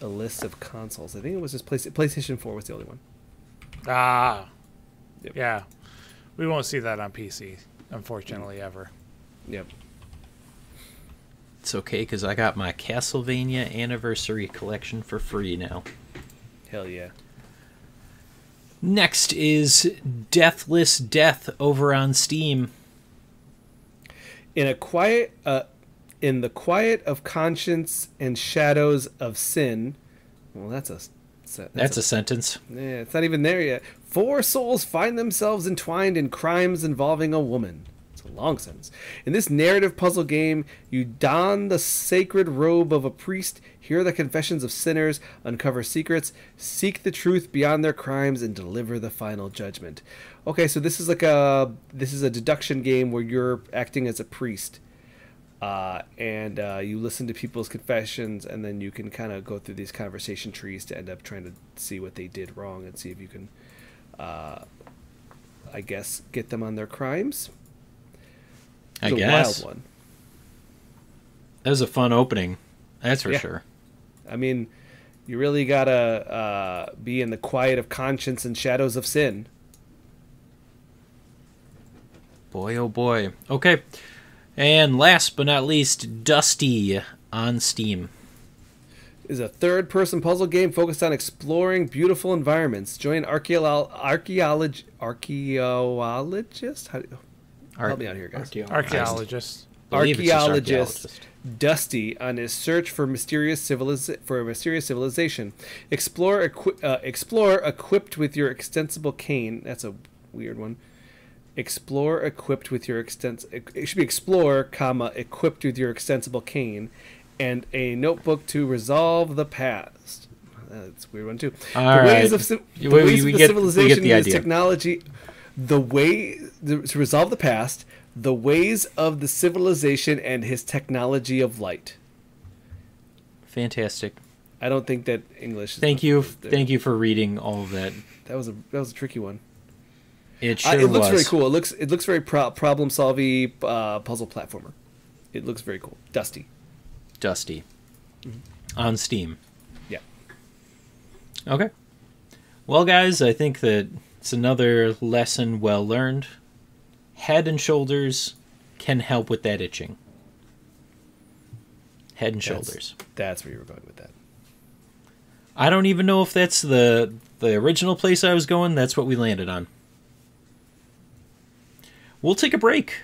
list of consoles. I think it was just PlayStation 4 was the only one. Ah. Yep. Yeah. We won't see that on PC, unfortunately, ever. Yep. It's okay, because I got my Castlevania Anniversary Collection for free now. Hell yeah. Next is Deathless Death over on Steam. In the quiet of conscience and shadows of sin. Well, that's a sentence. Yeah, it's not even there yet. 4 souls find themselves entwined in crimes involving a woman. It's a long sentence. In this narrative puzzle game, you don the sacred robe of a priest, hear the confessions of sinners, uncover secrets, seek the truth beyond their crimes, and deliver the final judgment. Okay, so this is a deduction game where you're acting as a priest. and you listen to people's confessions, and then you can kind of go through these conversation trees to end up trying to see what they did wrong and see if you can, I guess, get them on their crimes. I It's a guess. wild one. That was a fun opening. That's for sure. I mean, you really gotta be in the quiet of conscience and shadows of sin. Boy, oh boy. Okay. And last but not least, Dusty on Steam. Is a third-person puzzle game focused on exploring beautiful environments. Join archaeologist. Help me out here, guys. Archaeologist. Believe it's just Archaeologist Dusty on his search for a mysterious civilization. Explore equipped with your extensible cane. That's a weird one. Explore equipped with your it should be explore, comma, equipped with your extensible cane, and a notebook to resolve the past. That's a weird one too. All the ways right. of We the get civilization the is idea. technology. To resolve the past, the ways of the civilization and his technology of light. Fantastic. I don't think that English. Thank you for reading all of that. That was a tricky one. It sure it looks was. very cool. It looks very problem solving puzzle platformer. It looks very cool. Dusty. On Steam. Yeah. Okay. Well, guys, I think that it's another lesson well learned. Head and Shoulders can help with that itching. Head and Shoulders. That's where you were going with that. I don't even know if that's the original place I was going. That's what we landed on. We'll take a break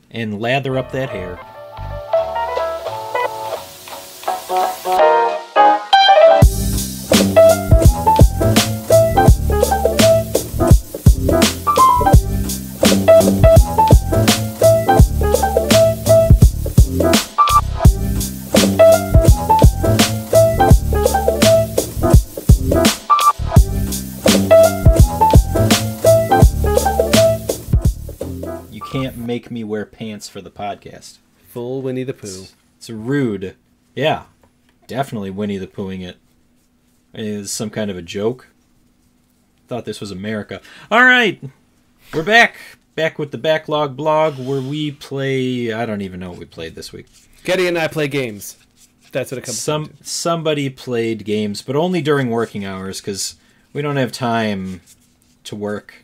and lather up that hair. Can't make me wear pants for the podcast. Full Winnie the Pooh. It's rude. Yeah, definitely Winnie the Poohing it. Is some kind of a joke? Thought this was America. All right, we're back with the Backlog Blog, where we play. I don't even know what we played this week. Getty and I play games. That's what it comes down to. Somebody played games, but only during working hours because we don't have time to work.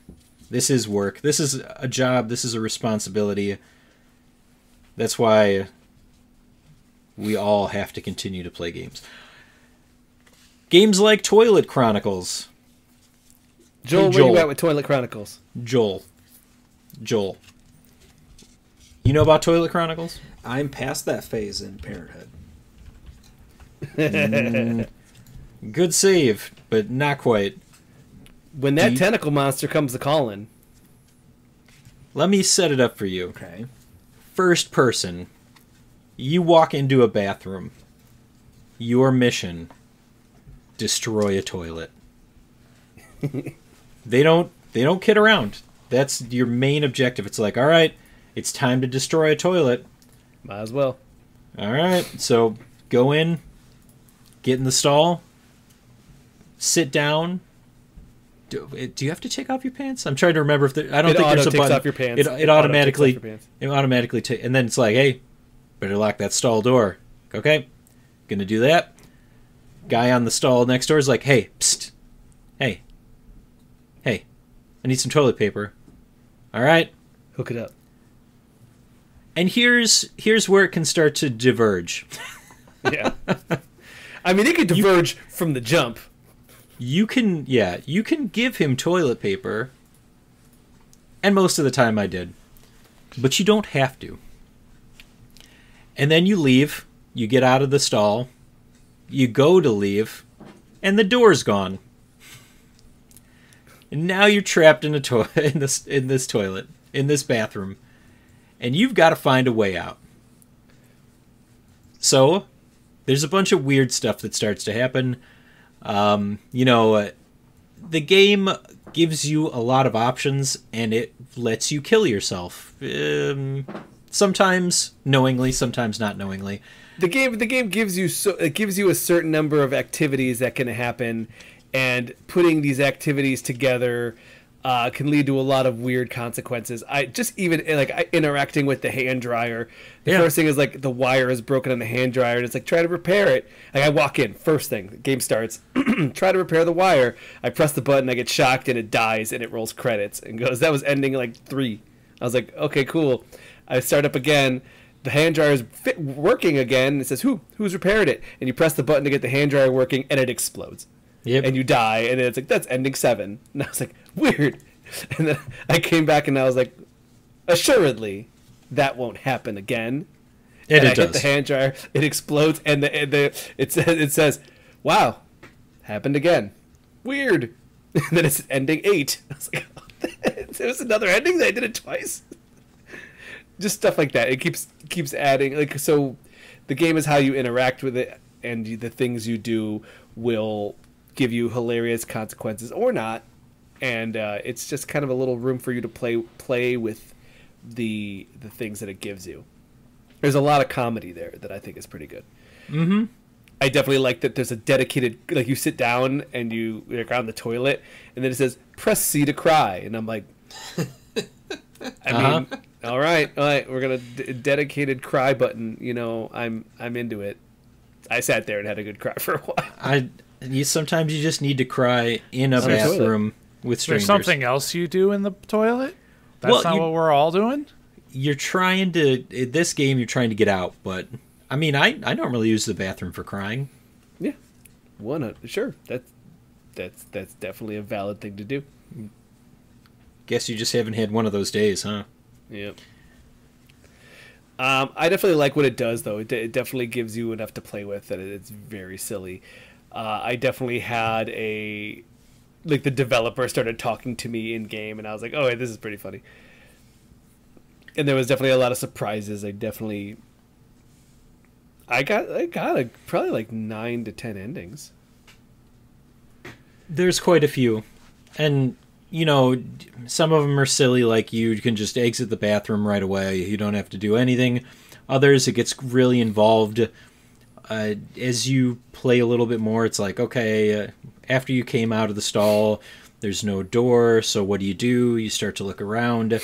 This is work. This is a job. This is a responsibility. That's why we all have to continue to play games. Games like Toilet Chronicles. Joel, Hey, where you at with Toilet Chronicles? Joel. You know about Toilet Chronicles? I'm past that phase in Parenthood. Good save, but not quite. When that tentacle monster comes a calling. Let me set it up for you. Okay. First person. You walk into a bathroom. Your mission: destroy a toilet. They don't kid around. That's your main objective. It's like, all right, it's time to destroy a toilet. Might as well. All right, so go in, get in the stall, sit down. Do you have to take off your pants? I'm trying to remember if there, I don't think there's a button. Off your pants. It automatically takes off your pants. it automatically takes, and then it's like, hey, better lock that stall door. Okay, gonna do that. Guy on the stall next door is like, hey, psst, hey, I need some toilet paper. All right, Hook it up. and here's where it can start to diverge. Yeah. I mean, it could diverge from the jump. You can give him toilet paper, and most of the time I did, but you don't have to. And then you leave, you get out of the stall, you go to leave, and the door's gone. And now you're trapped in this toilet, in this bathroom, and you've got to find a way out. So, there's a bunch of weird stuff that starts to happen. The game gives you a lot of options, and it lets you kill yourself. Sometimes knowingly, sometimes not knowingly. The game gives you a certain number of activities that can happen, and putting these activities together can lead to a lot of weird consequences. Interacting with the hand dryer. The first thing is like the wire is broken on the hand dryer, and it's like try to repair it. Like I walk in, first thing, the game starts. Try to repair the wire. I press the button, I get shocked, and it dies, and it rolls credits and goes. That was ending like 3. I was like, okay, cool. I start up again. The hand dryer is working again. And it says who's repaired it, and you press the button to get the hand dryer working, and it explodes. Yep. And you die, and then it's like, that's ending 7. And I was like, weird. And then I came back, and I was like, assuredly, that won't happen again. And it I does. hit the hand dryer, it explodes, and it says, wow, happened again. Weird. And then it's ending 8. I was like, oh, there was another ending? They did it twice? Just stuff like that. It keeps adding. Like, so the game is how you interact with it, and the things you do will give you hilarious consequences or not, and it's just kind of a little room for you to play with the things that it gives you. There's a lot of comedy there that I think is pretty good. Mm-hmm. I definitely like that there's a dedicated, like, you sit down and you're on the toilet, and then it says press C to cry, and I'm like, I mean, all right, we're gonna dedicated cry button. You know, I'm into it. I sat there and had a good cry for a while. Sometimes you just need to cry in a bathroom with strangers. There's something else you do in the toilet? That's not what we're all doing? You're trying to, in this game, you're trying to get out, but, I mean, I normally use the bathroom for crying. Yeah. Sure. That's definitely a valid thing to do. Guess you just haven't had one of those days, huh? Yep. I definitely like what it does, though. It definitely gives you enough to play with that it's very silly. I definitely had the developer started talking to me in game, and I was like, oh, this is pretty funny. And there was definitely a lot of surprises. I got probably like 9 to 10 endings. There's quite a few, and you know, some of them are silly, like you can just exit the bathroom right away. You don't have to do anything. Others, it gets really involved. As you play a little bit more, it's like, okay, after you came out of the stall, there's no door, so what do? You start to look around.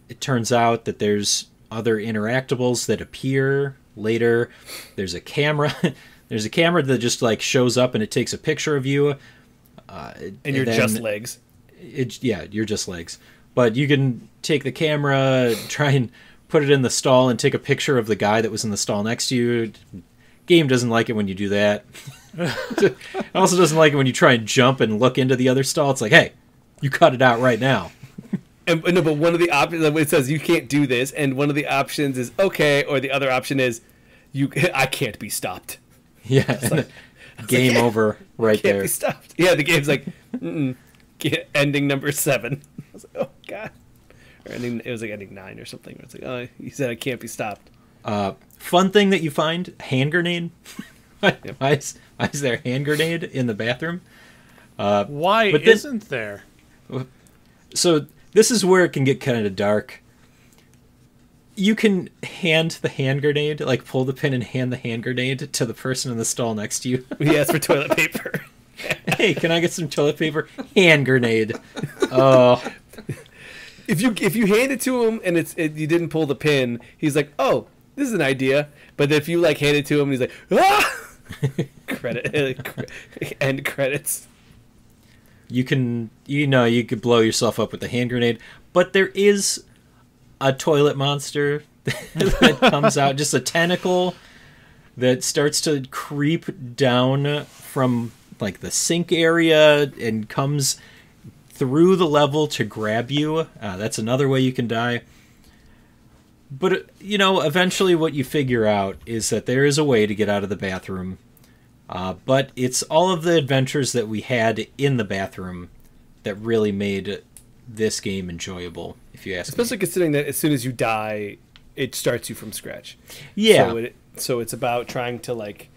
It turns out that there's other interactables that appear later. There's a camera. There's a camera that just like shows up and it takes a picture of you. And you're just legs. You're just legs. But you can take the camera, try and put it in the stall, and take a picture of the guy that was in the stall next to you. Game doesn't like it when you do that. It also doesn't like it when you try and jump and look into the other stall. It's like, hey, you cut it out right now. No, but one of the options, it says you can't do this, and one of the options is okay, or the other option is I can't be stopped. Yeah, like, game over right there. Can't be stopped. Yeah, the game's like, ending number 7. I was like, oh god. Or it was like ending 9 or something. It's like, oh, he said I can't be stopped. Fun thing that you find, hand grenade. Why is there a hand grenade in the bathroom? Why isn't there? So this is where it can get kind of dark. You can hand the hand grenade, like pull the pin and hand the hand grenade to the person in the stall next to you. He asked for toilet paper. Hey, can I get some toilet paper? Hand grenade. Oh. If you hand it to him and you didn't pull the pin, he's like, oh, this is an idea. But if you like hand it to him, he's like, ah! End credits. You could blow yourself up with the hand grenade, but there is a toilet monster that comes out, just a tentacle that starts to creep down from like the sink area and comes through the level to grab you. That's another way you can die. But, eventually what you figure out is that there is a way to get out of the bathroom. But it's all of the adventures that we had in the bathroom that really made this game enjoyable, if you ask me. Especially considering that as soon as you die, it starts you from scratch. Yeah. So it's about trying to, like,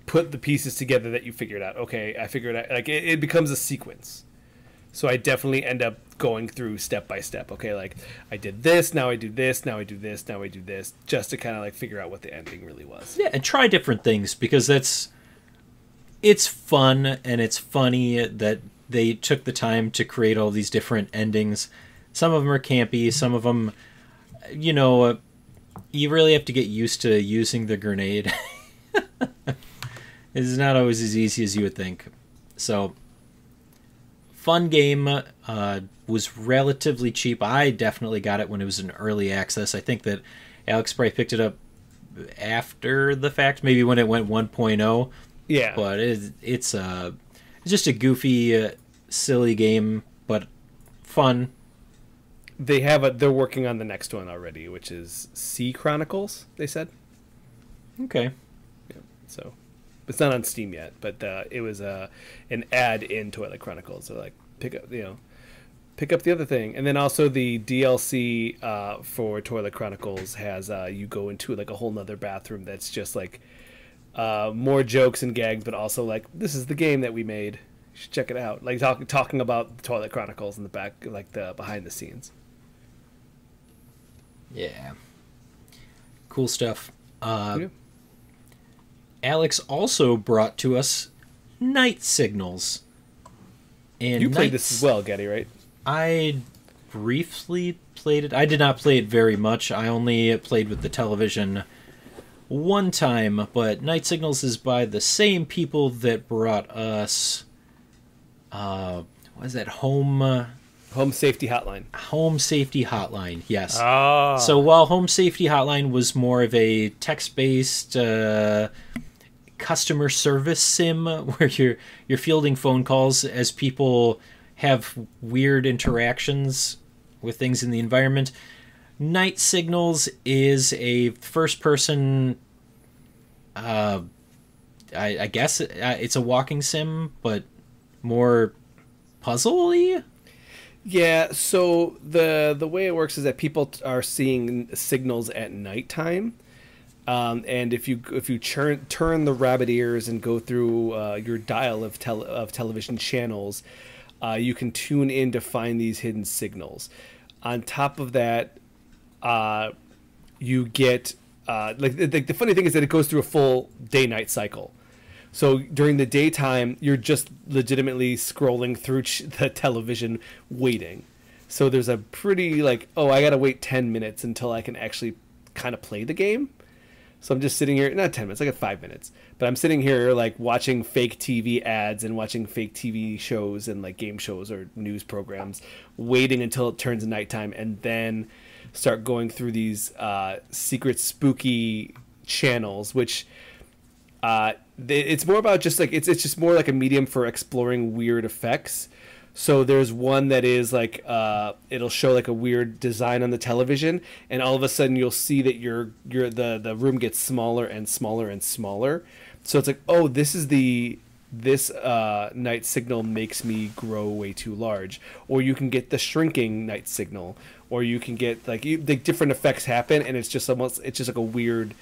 put the pieces together that you figured out. Okay, I figured out. Like, it becomes a sequence. So I definitely end up going through step by step. Okay, like I did this, now I do this, now I do this, now I do this, just to kind of like figure out what the ending really was. Yeah, and try different things, because it's fun and it's funny that they took the time to create all these different endings. Some of them are campy, some of them, you know, you really have to get used to using the grenade. It's not always as easy as you would think. So, fun game, was relatively cheap. I definitely got it when it was in early access. I think that Alex probably picked it up after the fact, maybe when it went 1.0. Yeah. But it's just a goofy, silly game, but fun. They're working on the next one already, which is Chronicles, they said. Okay. Yeah, so it's not on Steam yet, but it was an ad in Twilight Chronicles. So like pick up the other thing, and then also the DLC for Twilight Chronicles has you go into like a whole nother bathroom that's just like more jokes and gags, but also like this is the game that we made. You should check it out. Like talking about the Twilight Chronicles in the back, like the behind the scenes. Yeah. Cool stuff. Yeah. Alex also brought to us Night Signals. And You played this as well, Getty, right? I briefly played it. I did not play it very much. I only played with the television one time, but Night Signals is by the same people that brought us what is that, Home Safety Hotline. Home Safety Hotline, yes. Oh. So while Home Safety Hotline was more of a text-based customer service sim where you're fielding phone calls as people have weird interactions with things in the environment, Night Signals is a first-person, I guess it's a walking sim, but more puzzle-y? Yeah, so the way it works is that people are seeing signals at nighttime, and if you turn the rabbit ears and go through your dial of television channels, you can tune in to find these hidden signals. On top of that, you get like the funny thing is that it goes through a full day-night cycle. So during the daytime, you're just legitimately scrolling through the television waiting. So there's a pretty like, I got to wait 10 minutes until I can actually kind of play the game. So I'm just sitting here, not 10 minutes, like 5 minutes. But I'm sitting here like watching fake TV ads and watching fake TV shows and like game shows or news programs, waiting until it turns nighttime and then start going through these secret spooky channels, which... it's more about just like it's just more like a medium for exploring weird effects. So there's one that is like it'll show like a weird design on the television, and all of a sudden you'll see that the room gets smaller and smaller and smaller. So it's like, this night signal makes me grow way too large. Or you can get the shrinking night signal, or you can get like different effects happen, and it's just like a weird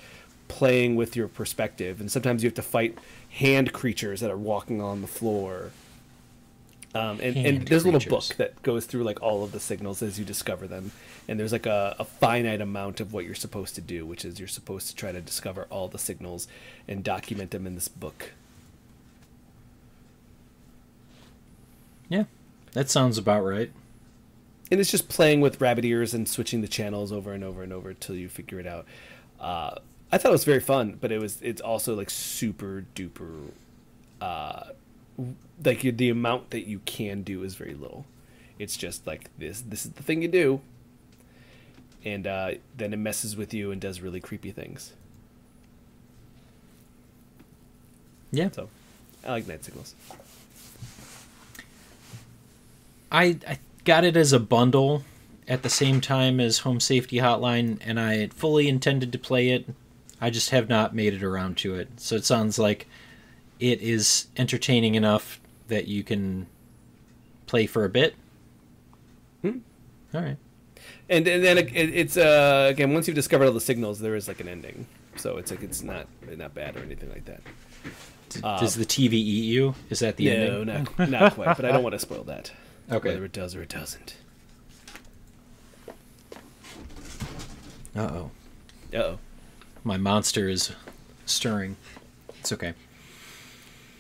playing with your perspective. And sometimes you have to fight hand creatures that are walking on the floor. And there's a little book that goes through like all of the signals as you discover them. And there's like a finite amount of what you're supposed to do, which is you're supposed to try to discover all the signals and document them in this book. Yeah, that sounds about right. And it's just playing with rabbit ears and switching the channels over and over and over until you figure it out. I thought it was very fun, but it's also like super duper, like the amount that you can do is very little. It's just like this is the thing you do, and then it messes with you and does really creepy things. Yeah. So I like Night Signals. I got it as a bundle at the same time as Home Safety Hotline, and I fully intended to play it. I just have not made it around to it. So it sounds like it is entertaining enough that you can play for a bit. All right. And then it's again, once you've discovered all the signals, there is like an ending. So it's like it's not bad or anything like that. Does the TV eat you? Is that the ending? No, not quite. But I don't want to spoil that. Okay. Whether it does or it doesn't. Uh-oh. Uh-oh. My monster is stirring. It's okay.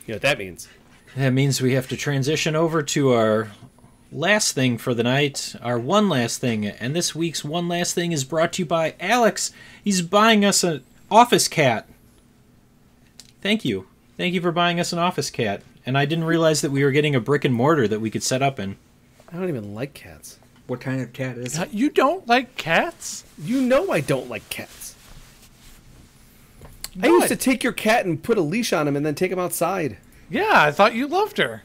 You know what that means? That means we have to transition over to our last thing for the night, our one last thing. And this week's one last thing is brought to you by Alex. He's buying us an office cat. Thank you. Thank you for buying us an office cat. And I didn't realize that we were getting a brick and mortar that we could set up in. I don't even like cats. What kind of cat is it? You don't like cats? You know I don't like cats. I What? used to take your cat and put a leash on him and then take him outside. Yeah, I thought you loved her.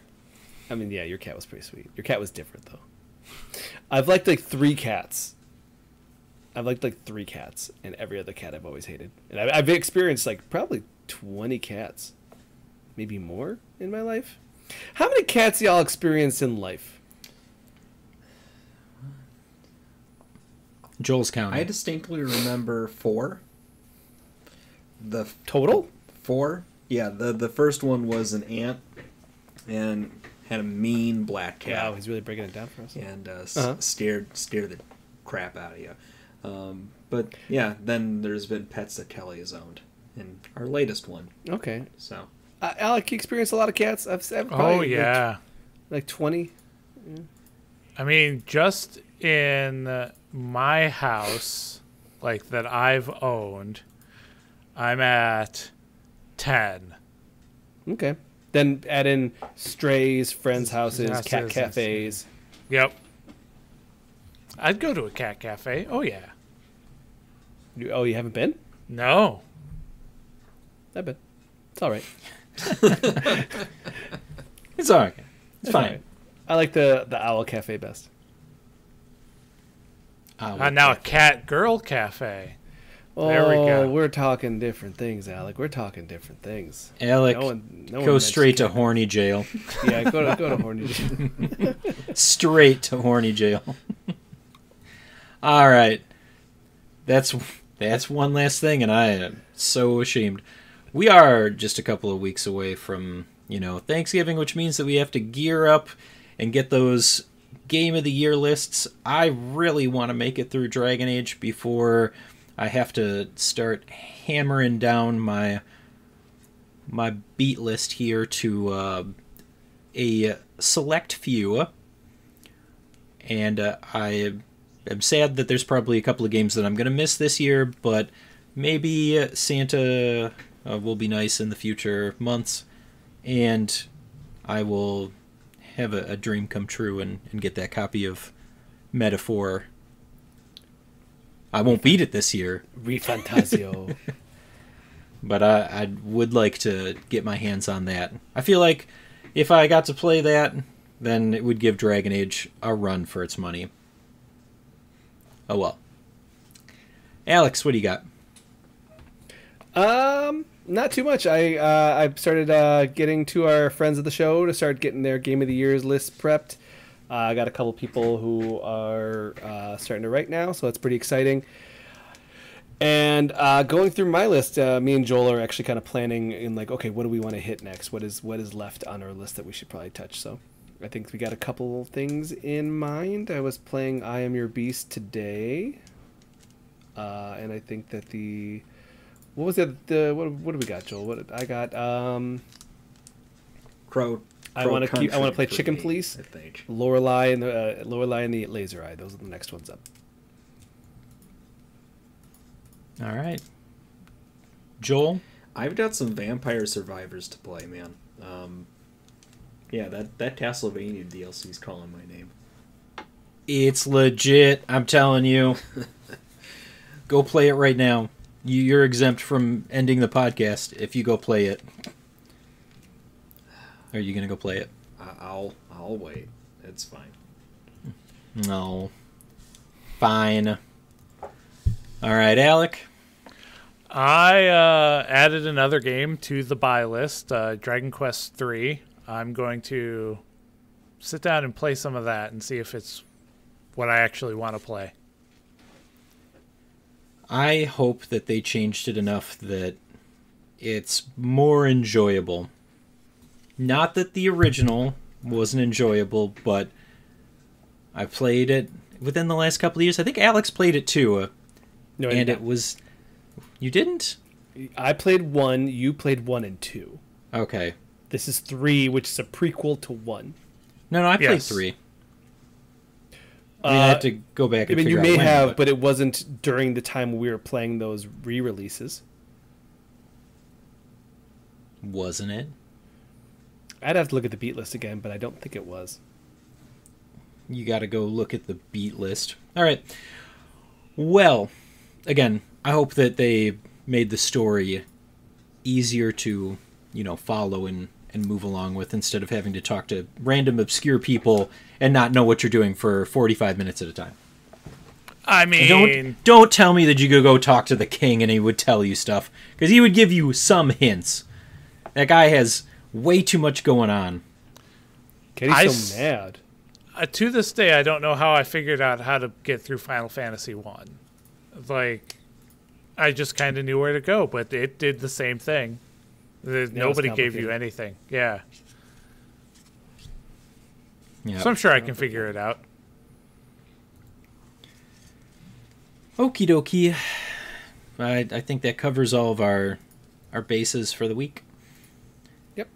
I mean, yeah, your cat was pretty sweet. Your cat was different, though. I've liked like 3 cats. I've liked like 3 cats, and every other cat I've always hated. And I've experienced like probably 20 cats, maybe more in my life. How many cats y'all experienced in life? Joel's counting. I distinctly remember 4. The Total? 4? Yeah, the first one was an ant and had a mean black cat. Wow, he's really breaking it down for us. And scared the crap out of you. But yeah, then there's been pets that Kelly has owned, and our latest one. Okay. So Alec, you experienced a lot of cats? I've Oh, probably, yeah. Like 20? I mean, just in my house, like that I've owned, I'm at 10. Okay. Then add in strays, friends' houses, Houses, cat cafes. Yep. I'd go to a cat cafe. Oh, yeah. You haven't been? No. I've been. It's all right. It's all right. It's fine. all right. I like the Owl Cafe best. Now a cat girl cafe. Oh, There we go. we're talking different things, Alec. We're talking different things. Alec, No one go mentions straight to cat- horny jail. Yeah, go to horny. Straight to horny jail. All right. That's one last thing, and I am so ashamed. We are just a couple of weeks away from, Thanksgiving, which means that we have to gear up and get those Game of the Year lists. I really want to make it through Dragon Age before I have to start hammering down my beat list here to a select few. And I am sad that there's probably a couple of games that I'm going to miss this year, but maybe Santa will be nice in the future months, and I will have a dream come true and get that copy of Metaphor. I won't beat it this year. Refantasio. But I would like to get my hands on that. I feel like if I got to play that, then it would give Dragon Age a run for its money. Oh well. Alex, what do you got? Not too much. I started getting to our friends of the show to start getting their Game of the Year's list prepped. I got a couple people who are starting to write now, so that's pretty exciting. And going through my list, me and Joel are actually kind of planning in like, okay, what do we want to hit next? What is left on our list that we should probably touch? So I think we got a couple things in mind. I was playing I Am Your Beast today, and I think that what was it? What do we got, Joel? What I got? Crow. I want to Country play for Chicken me, Police, I think. Lorelei and the Laser Eye. Those are the next ones up. All right. Joel? I've got some Vampire Survivors to play, man. Yeah, that Castlevania DLC is calling my name. It's legit, I'm telling you. Go play it right now. You're exempt from ending the podcast if you go play it. Are you gonna go play it? I'll wait. It's fine. No. Fine. All right, Alec. I added another game to the buy list, Dragon Quest III. I'm going to sit down and play some of that and see if it's what I actually want to play. I hope that they changed it enough that it's more enjoyable. Not that the original wasn't enjoyable, but I played it within the last couple of years. I think Alex played it too. No, and it was... You didn't? I played 1, you played 1 and 2. Okay. This is 3, which is a prequel to 1. No, I played Yes. 3. I mean, I had to go back and you figure may out when, have, but it wasn't during the time we were playing those re-releases. Wasn't it? I'd have to look at the beat list again, but I don't think it was. You got to go look at the beat list. All right. Well, again, I hope that they made the story easier to, follow and move along with instead of having to talk to random obscure people and not know what you're doing for 45 minutes at a time. I mean, Don't tell me that you could go talk to the king and he would tell you stuff, because he would give you some hints. That guy has way too much going on. Kenny's so mad. To this day, I don't know how I figured out how to get through Final Fantasy 1. Like, I just kind of knew where to go, but it did the same thing. Nobody gave you anything. Yeah. Yep. So I'm sure I can figure it out. Okie dokie. I think that covers all of our bases for the week. Yep.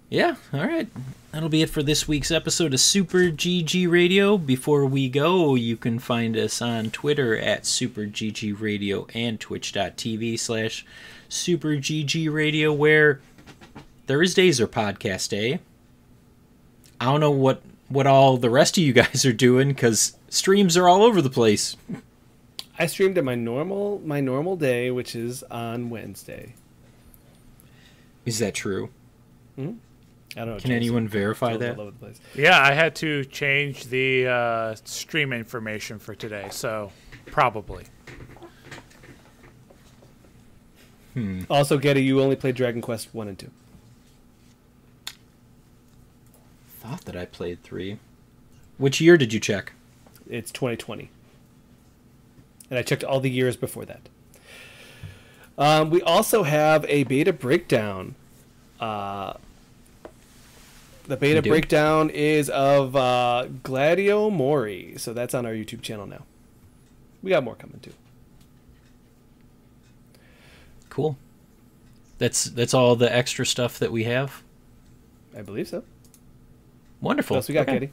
Yeah, all right. That'll be it for this week's episode of Super GG Radio. Before we go, you can find us on Twitter at Super GG Radio and twitch.tv/Super GG Radio, where Thursdays are podcast day. I don't know what all the rest of you guys are doing, because streams are all over the place. I streamed at my normal day, which is on Wednesday. Is that true? Mm-hmm. I don't know. Can anyone verify that? All over the place. Yeah, I had to change the stream information for today, so probably. Also, Getty, you only played Dragon Quest 1 and 2. Thought that I played 3. Which year did you check? It's 2020. And I checked all the years before that. We also have a beta breakdown. The beta breakdown is of Gladio Mori, so that's on our YouTube channel now. We got more coming too. Cool. That's all the extra stuff that we have? I believe so. Wonderful. What else we got, Okay. Katie?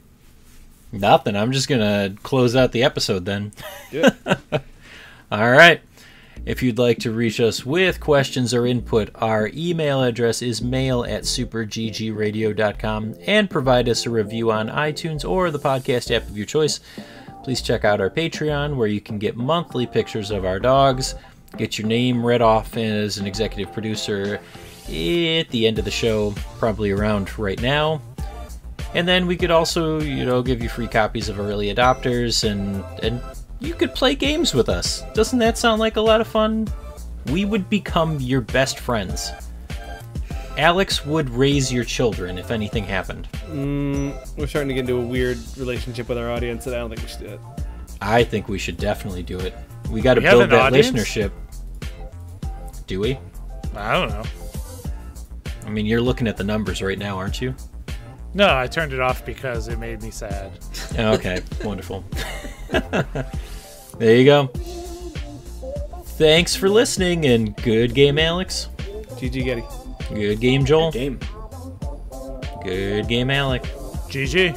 Nothing. I'm just going to close out the episode then. Do it. All right. If you'd like to reach us with questions or input, our email address is mail@superggradio.com, and provide us a review on iTunes or the podcast app of your choice. Please check out our Patreon, where you can get monthly pictures of our dogs, get your name read off as an executive producer at the end of the show, probably around right now. And then we could also, give you free copies of Early Adopters, and you could play games with us. Doesn't that sound like a lot of fun? We would become your best friends. Alex would raise your children if anything happened. We're starting to get into a weird relationship with our audience, and I don't think we should do it. I think we should definitely do it. We got to have build an that audience? listenership. Do we? I don't know. I mean, you're looking at the numbers right now, aren't you? No, I turned it off because it made me sad. Okay, wonderful. There you go. Thanks for listening, and good game, Alex. GG, Getty. Good game, Joel. Good game. Good game, Alec. GG.